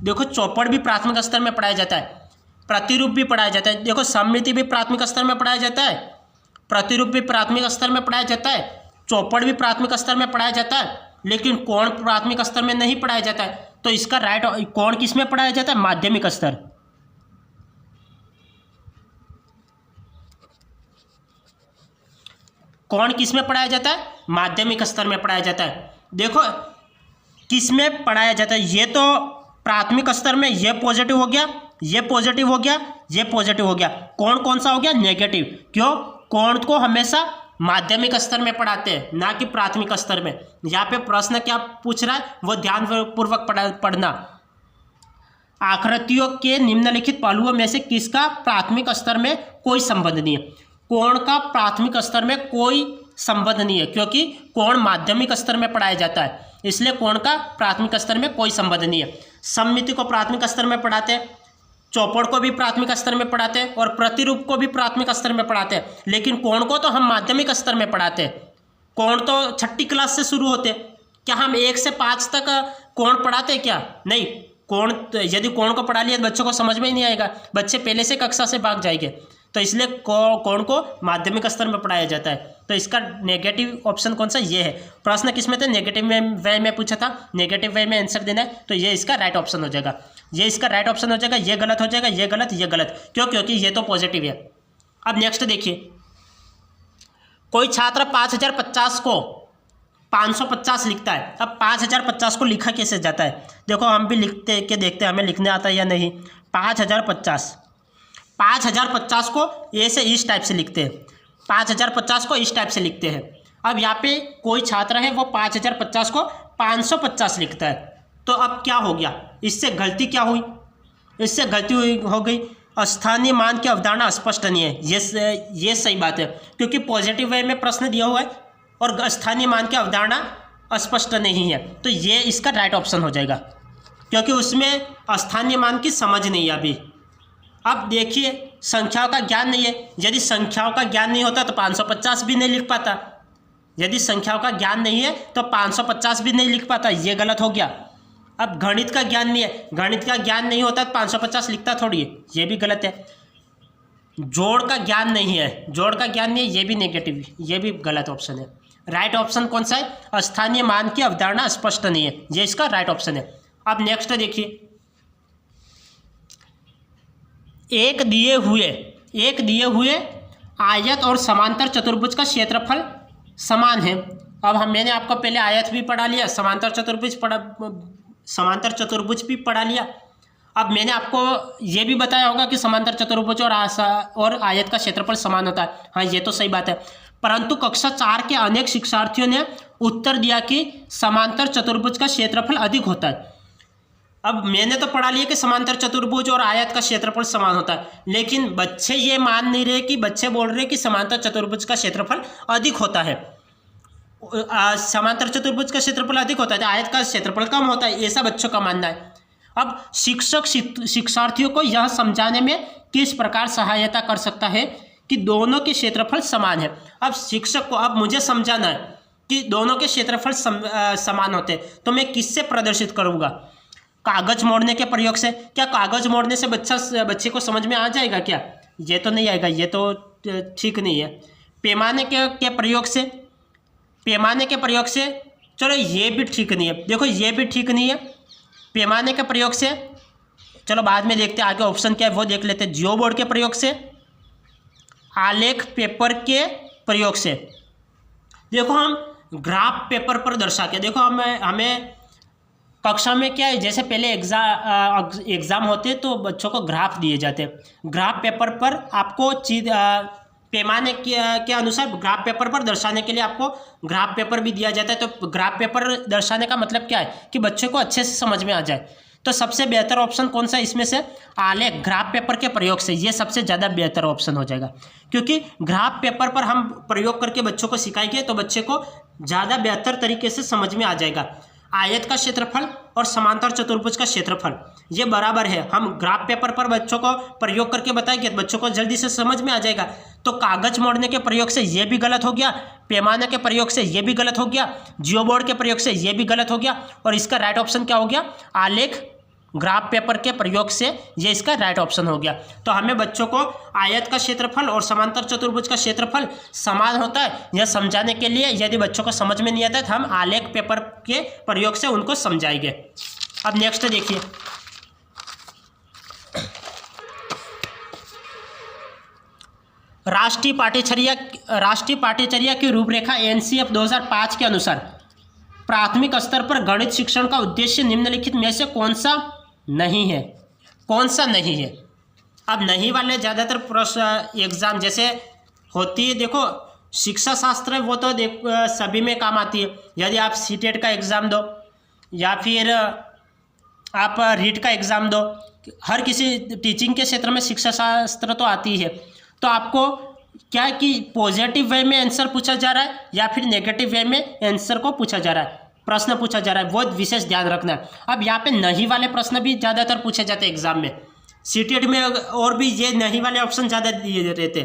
देखो चौपड़ भी प्राथमिक स्तर में पढ़ाया जाता है, प्रतिरूप भी पढ़ाया जाता है। देखो सममिति भी प्राथमिक स्तर में पढ़ाया जाता है, प्रतिरूप भी प्राथमिक स्तर में पढ़ाया जाता है, चौपड़ भी प्राथमिक स्तर में पढ़ाया जाता है, लेकिन कोण प्राथमिक स्तर में नहीं पढ़ाया जाता है। तो इसका राइट, कोण किस में पढ़ाया जाता है, माध्यमिक स्तर। कोण किस में पढ़ाया जाता है, माध्यमिक स्तर में पढ़ाया जाता है। देखो किस में पढ़ाया जाता है, ये तो प्राथमिक स्तर में ये पॉजिटिव हो गया, ये पॉजिटिव हो गया, ये पॉजिटिव हो गया। कोण कौन सा हो गया, नेगेटिव। क्यों, कोण को हमेशा माध्यमिक स्तर में पढ़ाते हैं, ना कि प्राथमिक स्तर में। यहाँ पे प्रश्न क्या पूछ रहा है वो ध्यानपूर्वक पढ़ना। आकृतियों के निम्नलिखित पहलुओं में से किसका प्राथमिक स्तर में कोई संबंध नहीं है। कोण का प्राथमिक स्तर में कोई संबंध नहीं है, क्योंकि कोण माध्यमिक स्तर में पढ़ाया जाता है, इसलिए कोण का प्राथमिक स्तर में कोई संबंध नहीं है। सममिति को प्राथमिक स्तर में पढ़ाते हैं, चौपड़ को भी प्राथमिक स्तर में पढ़ाते हैं, और प्रतिरूप को भी प्राथमिक स्तर में पढ़ाते हैं, लेकिन कोण को तो हम माध्यमिक स्तर में पढ़ाते हैं। कोण तो 6ठी क्लास से शुरू होते हैं। क्या हम 1 से 5 तक कोण पढ़ाते हैं क्या, नहीं। कोण, यदि कोण को पढ़ा लिया तो बच्चों को समझ में ही नहीं आएगा, बच्चे पहले से कक्षा से भाग जाएंगे, तो इसलिए कोण को माध्यमिक स्तर में पढ़ाया जाता है। तो इसका नेगेटिव ऑप्शन कौन सा, ये है। प्रश्न किसमें थे, नेगेटिव वे में पूछा था, नेगेटिव वे में आंसर देना है, तो ये इसका राइट ऑप्शन हो जाएगा, ये इसका राइट ऑप्शन हो जाएगा। ये गलत हो जाएगा, ये गलत, ये गलत, क्यों, क्योंकि ये तो पॉजिटिव है। अब नेक्स्ट देखिए, कोई छात्र 5050 को 550 लिखता है। अब 5050 को लिखा कैसे जाता है, देखो हम भी लिखते के देखते हैं हमें लिखने आता है या नहीं। 5050 को ऐसे इस टाइप से लिखते हैं, 5050 को इस टाइप से लिखते हैं। अब यहाँ पे कोई छात्र है वो 5050 को 550 लिखता है, तो अब क्या हो गया, इससे गलती क्या हुई, इससे गलती हो गई, स्थानीय मान की अवधारणा स्पष्ट नहीं है। ये सही बात है, क्योंकि पॉजिटिव वे में प्रश्न दिया हुआ है और स्थानीय मान की अवधारणा स्पष्ट नहीं है, तो ये इसका राइट ऑप्शन हो जाएगा, क्योंकि उसमें स्थानीय मान की समझ नहीं है अभी। अब देखिए, संख्याओं का ज्ञान नहीं है, यदि संख्याओं का ज्ञान नहीं होता तो 550 भी नहीं लिख पाता, यदि संख्याओं का ज्ञान नहीं है तो 550 भी नहीं लिख पाता, ये गलत हो गया। अब गणित का ज्ञान नहीं है, गणित का ज्ञान नहीं होता तो 550 लिखता थोड़ी है, ये भी गलत है। जोड़ का ज्ञान नहीं है, जोड़ का ज्ञान नहीं है, ये भी नेगेटिव, ये भी गलत ऑप्शन है। राइट ऑप्शन कौन सा है, स्थानीय मान की अवधारणा स्पष्ट नहीं है, ये इसका राइट ऑप्शन है। अब नेक्स्ट देखिए, एक दिए हुए आयत और समांतर चतुर्भुज का क्षेत्रफल समान है। अब मैंने आपको पहले आयत भी पढ़ा लिया, समांतर चतुर्भुज भी पढ़ा लिया। अब मैंने आपको ये भी बताया होगा कि समांतर चतुर्भुज और आयत का क्षेत्रफल समान होता है। हाँ, ये तो सही बात है, परंतु कक्षा 4 के अनेक शिक्षार्थियों ने उत्तर दिया कि समांतर चतुर्भुज का क्षेत्रफल अधिक होता है। अब मैंने तो पढ़ा लिया कि समांतर चतुर्भुज और आयत का क्षेत्रफल समान होता है, लेकिन बच्चे ये मान नहीं रहे कि बच्चे बोल रहे कि समांतर चतुर्भुज का क्षेत्रफल अधिक होता है। समांतर चतुर्भुज का क्षेत्रफल अधिक होता है, आयत का क्षेत्रफल कम होता है, ऐसा बच्चों का मानना है। अब शिक्षक शिक्षार्थियों को यह समझाने में किस प्रकार सहायता कर सकता है कि दोनों के क्षेत्रफल समान है। अब शिक्षक को अब मुझे समझाना है कि दोनों के क्षेत्रफल समान होते हैं, तो मैं किससे प्रदर्शित करूँगा? कागज मोड़ने के प्रयोग से। क्या कागज मोड़ने से बच्चे को समझ में आ जाएगा क्या? ये तो नहीं आएगा, ये तो ठीक नहीं है। पैमाने के प्रयोग से, पैमाने के प्रयोग से, चलो ये भी ठीक नहीं है। देखो ये भी ठीक नहीं है। पैमाने के प्रयोग से, चलो बाद में देखते हैं आगे ऑप्शन क्या है वो देख लेते हैं। जियो बोर्ड के प्रयोग से, आलेख पेपर के प्रयोग से। देखो हम ग्राफ पेपर पर दर्शा के, देखो हमें कक्षा में क्या है, जैसे पहले एग्ज़ाम होते तो बच्चों को ग्राफ दिए जाते। ग्राफ पेपर पर आपको पैमाने के अनुसार ग्राफ पेपर पर दर्शाने के लिए आपको ग्राफ पेपर भी दिया जाता है। तो ग्राफ पेपर दर्शाने का मतलब क्या है कि बच्चे को अच्छे से समझ में आ जाए। तो सबसे बेहतर ऑप्शन कौन सा है इसमें से? आलेख ग्राफ पेपर के प्रयोग से, ये सबसे ज़्यादा बेहतर ऑप्शन हो जाएगा, क्योंकि ग्राफ पेपर पर हम प्रयोग करके बच्चों को सिखाएंगे तो बच्चे को ज़्यादा बेहतर तरीके से समझ में आ जाएगा। आयत का क्षेत्रफल और समांतर चतुर्भुज का क्षेत्रफल ये बराबर है। हम ग्राफ पेपर पर बच्चों को प्रयोग करके बताएंगे तो बच्चों को जल्दी से समझ में आ जाएगा। तो कागज मोड़ने के प्रयोग से ये भी गलत हो गया, पैमाने के प्रयोग से ये भी गलत हो गया, जियो बोर्ड के प्रयोग से ये भी गलत हो गया, और इसका राइट ऑप्शन क्या हो गया? आलेख ग्राफ पेपर के प्रयोग से, ये इसका राइट ऑप्शन हो गया। तो हमें बच्चों को आयत का क्षेत्रफल और समांतर चतुर्भुज का क्षेत्रफल समान होता है यह समझाने के लिए, यदि बच्चों को समझ में नहीं आता है तो हम आलेख पेपर के प्रयोग से उनको समझाएंगे। अब नेक्स्ट देखिए, राष्ट्रीय पाठ्यचर्या की रूपरेखा एनसीएफ 2005 के अनुसार प्राथमिक स्तर पर गणित शिक्षण का उद्देश्य निम्नलिखित में से कौन सा नहीं है? कौन सा नहीं है? अब नहीं वाले ज़्यादातर प्रश्न एग्जाम जैसे होती है, देखो शिक्षा शास्त्र वो तो सभी में काम आती है। यदि आप सीटेट का एग्ज़ाम दो या फिर आप रीट का एग्ज़ाम दो, हर किसी टीचिंग के क्षेत्र में शिक्षा शास्त्र तो आती है। तो आपको क्या है कि पॉजिटिव वे में आंसर पूछा जा रहा है या फिर नेगेटिव वे में आंसर को पूछा जा रहा है, प्रश्न पूछा जा रहा है, वो विशेष ध्यान रखना है। अब यहाँ पे नहीं वाले प्रश्न भी ज़्यादातर पूछे जाते हैं एग्जाम में, सीटेट में और भी ये नहीं वाले ऑप्शन ज़्यादा दिए रहते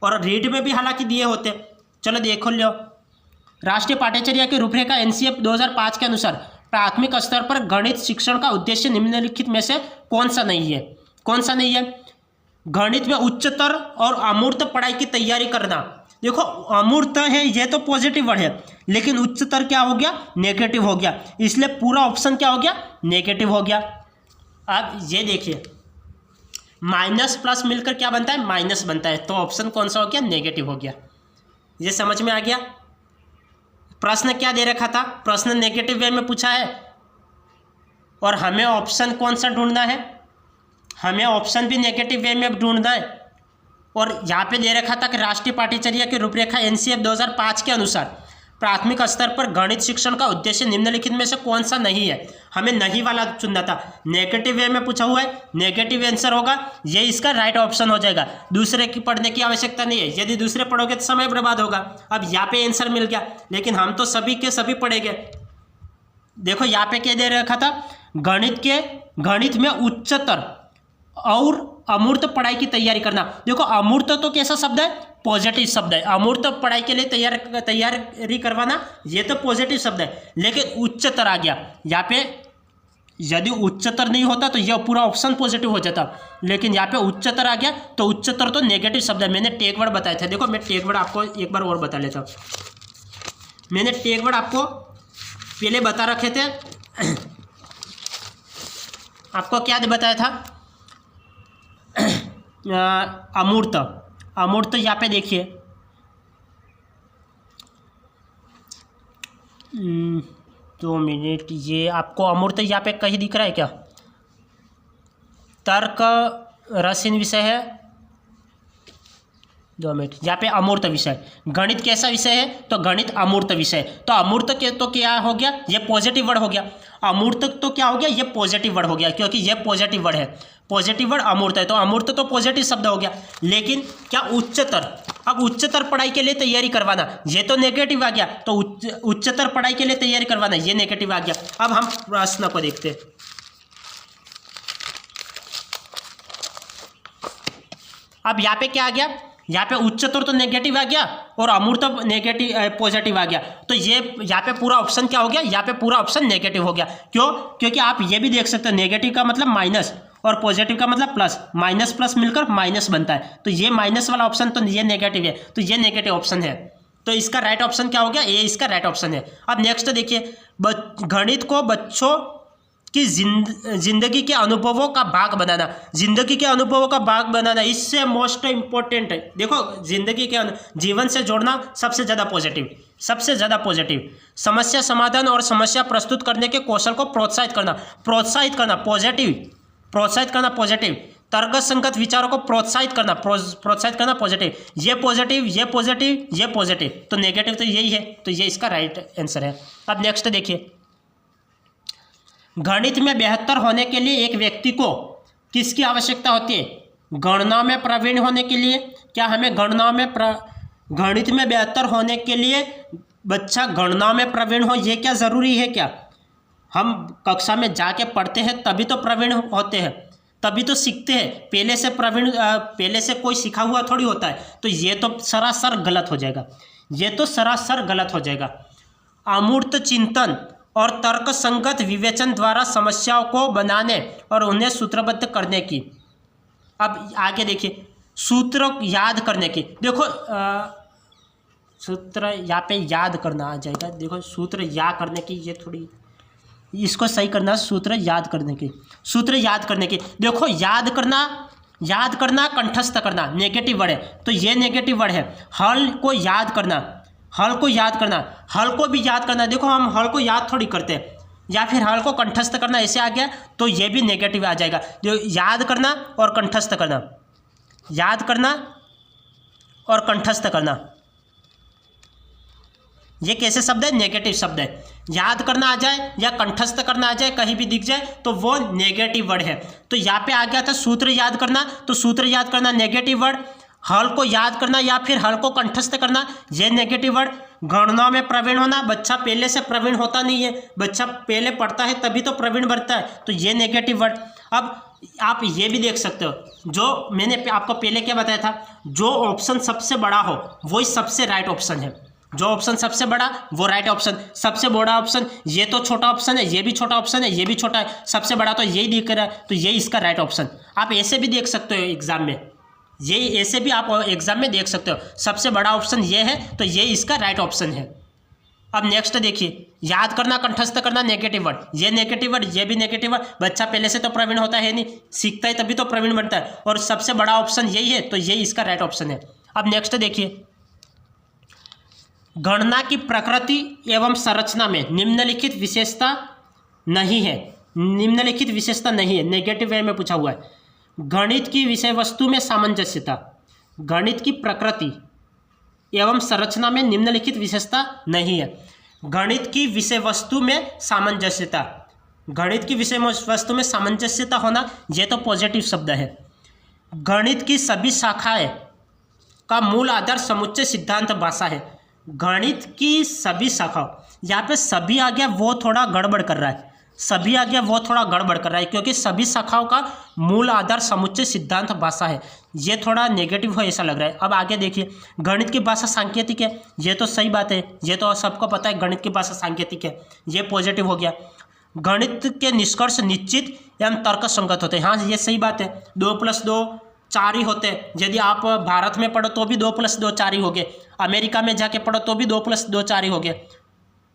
और रीड में भी हालांकि दिए होते। चलो देखो लो, राष्ट्रीय पाठ्यचर्या की रूपरेखा एनसीएफ 2005 के अनुसार प्राथमिक स्तर पर गणित शिक्षण का उद्देश्य निम्नलिखित में से कौन सा नहीं है? कौन सा नहीं है? गणित में उच्चतर और अमूर्त पढ़ाई की तैयारी करना। देखो अमूर्त है ये तो पॉजिटिव वर्ड है, लेकिन उच्चतर क्या हो गया? नेगेटिव हो गया, इसलिए पूरा ऑप्शन क्या हो गया? नेगेटिव हो गया। अब ये देखिए, माइनस प्लस मिलकर क्या बनता है? माइनस बनता है, तो ऑप्शन कौन सा हो गया? नेगेटिव हो गया। ये समझ में आ गया? प्रश्न क्या दे रखा था? प्रश्न नेगेटिव वे में पूछा है और हमें ऑप्शन कौन सा ढूंढना है? हमें ऑप्शन भी नेगेटिव वे में ढूंढना है। और यहाँ पे दे रखा था कि राष्ट्रीय पाठ्यचर्या की रूपरेखा एनसीएफ 2005 के अनुसार प्राथमिक स्तर पर गणित शिक्षण का उद्देश्य निम्नलिखित में से कौन सा नहीं है? हमें नहीं वाला चुनना था। नेगेटिव वे में पूछा हुआ है, नेगेटिव आंसर होगा, ये इसका राइट ऑप्शन हो जाएगा। दूसरे की पढ़ने की आवश्यकता नहीं है, यदि दूसरे पढ़ोगे तो समय बर्बाद होगा। अब यहाँ पे आंसर मिल गया, लेकिन हम तो सभी के सभी पढ़ेंगे। देखो यहाँ पे क्या दे रखा था? गणित में उच्चतर और अमूर्त पढ़ाई की तैयारी करना। देखो अमूर्त तो कैसा शब्द है? पॉजिटिव शब्द है। अमूर्त पढ़ाई के लिए तैयारी करवाना ये तो पॉजिटिव शब्द है, लेकिन उच्चतर आ गया यहाँ पे। यदि उच्चतर नहीं होता तो यह पूरा ऑप्शन पॉजिटिव हो जाता, लेकिन यहाँ पे उच्चतर आ गया तो उच्चतर तो नेगेटिव शब्द है। मैंने टैग वर्ड बताया था। देखो मैं टैग वर्ड आपको एक बार और बता लेता हूँ। मैंने टैग वर्ड आपको पहले बता रखे थे। आपको क्या बताया था? अमूर्त। अमूर्त यहाँ पे देखिए, 2 मिनट, ये आपको अमूर्त यहाँ पे कहीं दिख रहा है क्या? तर्क रसिन विषय है, 2 मिनट, यहाँ पे अमूर्त विषय। गणित कैसा विषय है? तो गणित अमूर्त विषय। तो अमूर्त के तो क्या हो गया? ये पॉजिटिव वर्ड हो गया। अमूर्त तो क्या हो गया? ये पॉजिटिव वर्ड हो गया, क्योंकि ये पॉजिटिव वर्ड है। पॉजिटिव वर्ड अमूर्त है, तो अमूर्त तो पॉजिटिव शब्द हो गया। लेकिन क्या उच्चतर, अब उच्चतर पढ़ाई के लिए तैयारी करवाना, ये तो नेगेटिव आ गया। तो उच्चतर पढ़ाई के लिए तैयारी करवाना, ये नेगेटिव आ गया। अब हम प्रश्न को देखते हैं। अब यहाँ पे क्या आ गया? यहाँ पे उच्चतर तो नेगेटिव आ गया और अमूर्त नेगेटिव पॉजिटिव आ गया। तो ये यहाँ पे पूरा ऑप्शन क्या हो गया? यहाँ पे पूरा ऑप्शन नेगेटिव हो गया। क्यों? क्योंकि आप ये भी देख सकते हो, नेगेटिव का मतलब माइनस और पॉजिटिव का मतलब प्लस, माइनस प्लस मिलकर माइनस बनता है। तो ये माइनस वाला ऑप्शन तो ये नेगेटिव है, तो ये नेगेटिव ऑप्शन है। तो इसका राइट ऑप्शन क्या हो गया? ये इसका राइट ऑप्शन है। अब नेक्स्ट देखिए, गणित को बच्चों कि जिंदगी के अनुभवों का भाग बनाना, जिंदगी के अनुभवों का भाग बनाना, इससे मोस्ट इंपॉर्टेंट है। देखो, जिंदगी के जीवन से जोड़ना सबसे ज़्यादा पॉजिटिव, सबसे ज़्यादा पॉजिटिव। समस्या समाधान और समस्या प्रस्तुत करने के कौशल को प्रोत्साहित करना, प्रोत्साहित करना पॉजिटिव, प्रोत्साहित करना पॉजिटिव। तर्क संगत विचारों को प्रोत्साहित करना, प्रोत्साहित करना पॉजिटिव। ये पॉजिटिव, ये पॉजिटिव, ये पॉजिटिव, तो नेगेटिव तो यही है। तो ये इसका राइट आंसर है। अब नेक्स्ट देखिए, गणित में बेहतर होने के लिए एक व्यक्ति को किसकी आवश्यकता होती है? गणना में प्रवीण होने के लिए। क्या हमें गणना में गणित में बेहतर होने के लिए बच्चा गणना में प्रवीण हो, ये क्या ज़रूरी है क्या? हम कक्षा में जाके पढ़ते हैं तभी तो प्रवीण होते हैं, तभी तो सीखते हैं। पहले से प्रवीण, पहले से कोई सीखा हुआ थोड़ी होता है। तो ये तो सरासर गलत हो जाएगा, ये तो सरासर गलत हो जाएगा। अमूर्त चिंतन और तर्क संगत विवेचन द्वारा समस्याओं को बनाने और उन्हें सूत्रबद्ध करने की। अब आगे देखिए, सूत्र याद करने की। देखो सूत्र यहाँ पे याद करना आ जाएगा। देखो, सूत्र याद करने की, ये थोड़ी इसको सही करना, सूत्र याद करने की, सूत्र याद करने की। देखो, याद करना, याद करना, कंठस्थ करना नेगेटिव वर्ड है, तो ये नेगेटिव वर्ड है। हल को याद करना, हल को याद करना, हल को भी याद करना। देखो, हम हल को याद थोड़ी करते हैं, या फिर हल को कंठस्थ करना ऐसे आ गया, तो ये भी नेगेटिव आ जाएगा। याद करना और कंठस्थ करना, याद करना और कंठस्थ करना, ये कैसे शब्द है? नेगेटिव शब्द है। याद करना आ जाए या कंठस्थ करना आ जाए, कहीं भी दिख जाए, तो वो नेगेटिव वर्ड है। तो यहाँ पे आ गया था सूत्र याद करना, तो सूत्र याद करना नेगेटिव वर्ड। हल को याद करना या फिर हल को कंठस्थ करना, ये नेगेटिव वर्ड। गणना में प्रवीण होना, बच्चा पहले से प्रवीण होता नहीं है, बच्चा पहले पढ़ता है तभी तो प्रवीण बनता है, तो ये नेगेटिव वर्ड। अब आप ये भी देख सकते हो, जो मैंने आपको पहले क्या बताया था, जो ऑप्शन सबसे बड़ा हो वही सबसे राइट ऑप्शन है। जो ऑप्शन सबसे बड़ा वो राइट ऑप्शन, सबसे बड़ा ऑप्शन ये तो छोटा ऑप्शन है, ये भी छोटा ऑप्शन है, ये भी छोटा है, सबसे बड़ा तो यही दिख रहा है, तो ये इसका राइट ऑप्शन। आप ऐसे भी देख सकते हो एग्जाम में, ये ऐसे भी आप एग्जाम में देख सकते हो, सबसे बड़ा ऑप्शन ये है, तो ये इसका राइट ऑप्शन है। अब नेक्स्ट देखिए, याद करना, कंठस्थ करना नेगेटिव वर्ड, ये नेगेटिव वर्ड, ये भी नेगेटिव वर्ड। बच्चा पहले से तो प्रवीण होता है नहीं, सीखता है तभी तो प्रवीण बनता है, और सबसे बड़ा ऑप्शन यही है, तो ये इसका राइट ऑप्शन है। अब नेक्स्ट देखिए, गणना की प्रकृति एवं संरचना में निम्नलिखित विशेषता नहीं है, निम्नलिखित विशेषता नहीं है, नेगेटिव वे में पूछा हुआ है। गणित की विषय वस्तु में सामंजस्यता, गणित की प्रकृति एवं संरचना में निम्नलिखित विशेषता नहीं है। गणित की विषय वस्तु में सामंजस्यता, गणित की विषय वस्तु में सामंजस्यता होना, यह तो पॉजिटिव शब्द है। गणित की सभी शाखाएं का मूल आधार समुच्चय सिद्धांत भाषा है। गणित की सभी शाखाओं, यहाँ पे सभी आ गया वो थोड़ा गड़बड़ कर रहा है, सभी आ गया वो थोड़ा गड़बड़ कर रहा है, क्योंकि सभी शाखाओं का मूल आधार समुच्चय सिद्धांत भाषा है, ये थोड़ा नेगेटिव हो ऐसा लग रहा है। अब आगे देखिए, गणित की भाषा सांकेतिक है, ये तो सही बात है, ये तो सबको पता है गणित की भाषा सांकेतिक है, ये पॉजिटिव हो गया। गणित के निष्कर्ष निश्चित एवं तर्कसंगत होते हैं, हाँ ये सही बात है, 2+2 4 ही होते हैं। यदि आप भारत में पढ़ो तो भी 2+2 4 ही हो गए, अमेरिका में जाके पढ़ो तो भी 2+2 4 ही हो गए,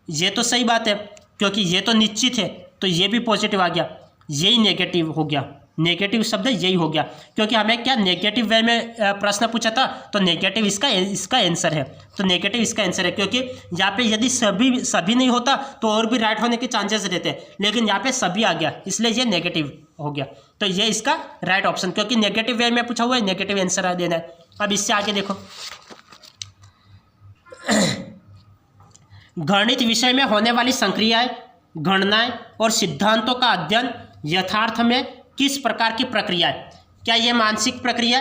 ये तो सही बात है, क्योंकि ये तो निश्चित है, तो ये भी पॉजिटिव आ गया, यही नेगेटिव हो गया। नेगेटिव शब्द यही हो गया, क्योंकि हमें क्या नेगेटिव वे में प्रश्न पूछा था, तो नेगेटिव इसका आंसर है। तो नेगेटिव इसका आंसर है, क्योंकि यहाँ पे यदि सभी नहीं होता तो और भी राइट होने के चांसेस रहते, लेकिन यहाँ पे सभी आ गया, इसलिए ये नेगेटिव हो गया। तो ये इसका राइट ऑप्शन, क्योंकि नेगेटिव वे में पूछा हुआ है, नेगेटिव आंसर देना है। अब इससे आगे देखो, गणित विषय में होने वाली संक्रियाएं, गणनाएं और सिद्धांतों का अध्ययन यथार्थ में किस प्रकार की प्रक्रिया है? क्या ये मानसिक प्रक्रिया?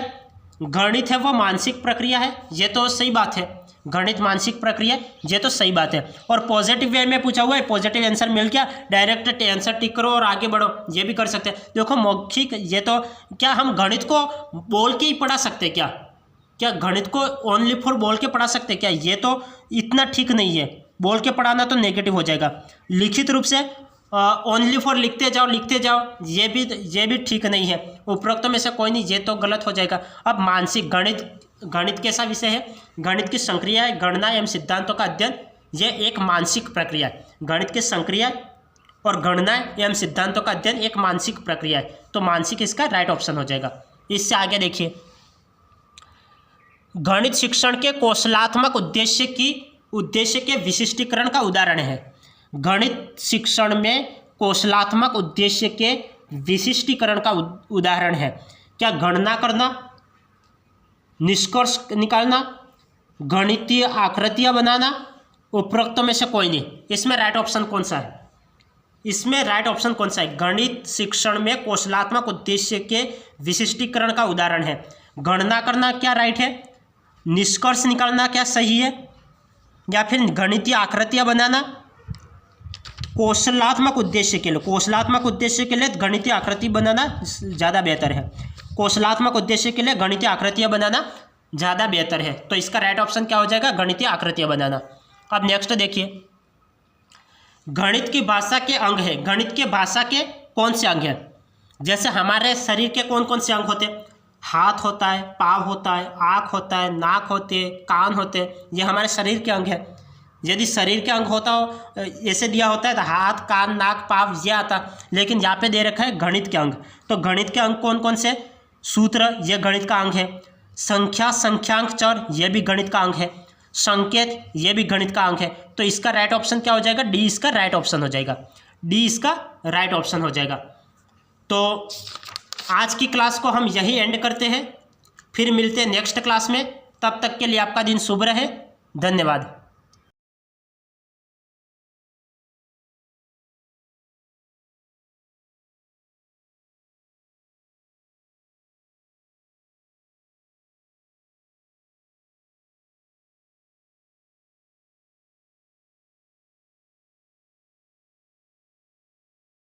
गणित है वो मानसिक प्रक्रिया है, ये तो सही बात है। गणित मानसिक प्रक्रिया, ये तो सही बात है। और पॉजिटिव वे में पूछा हुआ है, पॉजिटिव आंसर मिल गया, डायरेक्ट आंसर टिक करो और आगे बढ़ो, ये भी कर सकते हैं। देखो मौखिक, ये तो क्या हम गणित को बोल के ही पढ़ा सकते हैं क्या गणित को ओनली फॉर बोल के पढ़ा सकते हैं क्या? ये तो इतना ठीक नहीं है, बोल के पढ़ाना तो नेगेटिव हो जाएगा। लिखित रूप से ओनली फॉर लिखते जाओ, ये भी ठीक नहीं है। उपरोक्त में से कोई नहीं, ये तो गलत हो जाएगा। अब मानसिक, गणित कैसा विषय है? गणित की संक्रियाएं, गणना एवं सिद्धांतों का अध्ययन, ये एक मानसिक प्रक्रिया है। गणित की संक्रिया और गणना एवं सिद्धांतों का अध्ययन एक मानसिक प्रक्रिया है, तो मानसिक इसका राइट ऑप्शन हो जाएगा। इससे आगे देखिए, गणित शिक्षण के कौशलात्मक उद्देश्य के विशिष्टीकरण का उदाहरण है। गणित शिक्षण में कौशलात्मक उद्देश्य के विशिष्टीकरण का उदाहरण है। क्या गणना करना, निष्कर्ष निकालना, गणितीय आकृतियां बनाना? उपरोक्त में से कोई नहीं। इसमें राइट ऑप्शन कौन सा है? इसमें राइट ऑप्शन कौन सा है? गणित शिक्षण में कौशलात्मक उद्देश्य के विशिष्टीकरण का उदाहरण है। गणना करना क्या राइट है? निष्कर्ष निकालना क्या सही है? या फिर गणितीय आकृतियां बनाना? कौशलात्मक उद्देश्य के लिए गणितीय आकृति बनाना ज़्यादा बेहतर है। कौशलात्मक उद्देश्य के लिए गणितीय आकृतियां बनाना ज़्यादा बेहतर है। तो इसका राइट ऑप्शन क्या हो जाएगा? गणितीय आकृतियां बनाना। अब नेक्स्ट देखिए, गणित की भाषा के अंग है। गणित के भाषा के कौन से अंग हैं? जैसे हमारे शरीर के कौन कौन से अंग होते हैं? हाथ होता है, पाँव होता है, आँख होता है, नाक होते हैं, कान होते हैं, ये हमारे शरीर के अंग है। यदि शरीर के अंग होता हो, ऐसे दिया होता है तो हाथ, कान, नाक, पाँव ये आता, लेकिन यहाँ पे दे रखा है गणित के अंग। तो गणित के अंग कौन कौन से? सूत्र, ये गणित का अंग है। संख्या, संख्यांक, चर, ये भी गणित का अंग है। संकेत, ये भी गणित का अंग है। तो इसका राइट ऑप्शन क्या हो जाएगा? डी इसका राइट ऑप्शन हो जाएगा। डी इसका राइट ऑप्शन हो जाएगा। तो आज की क्लास को हम यही एंड करते हैं, फिर मिलते हैं नेक्स्ट क्लास में। तब तक के लिए आपका दिन शुभ रहे। धन्यवाद।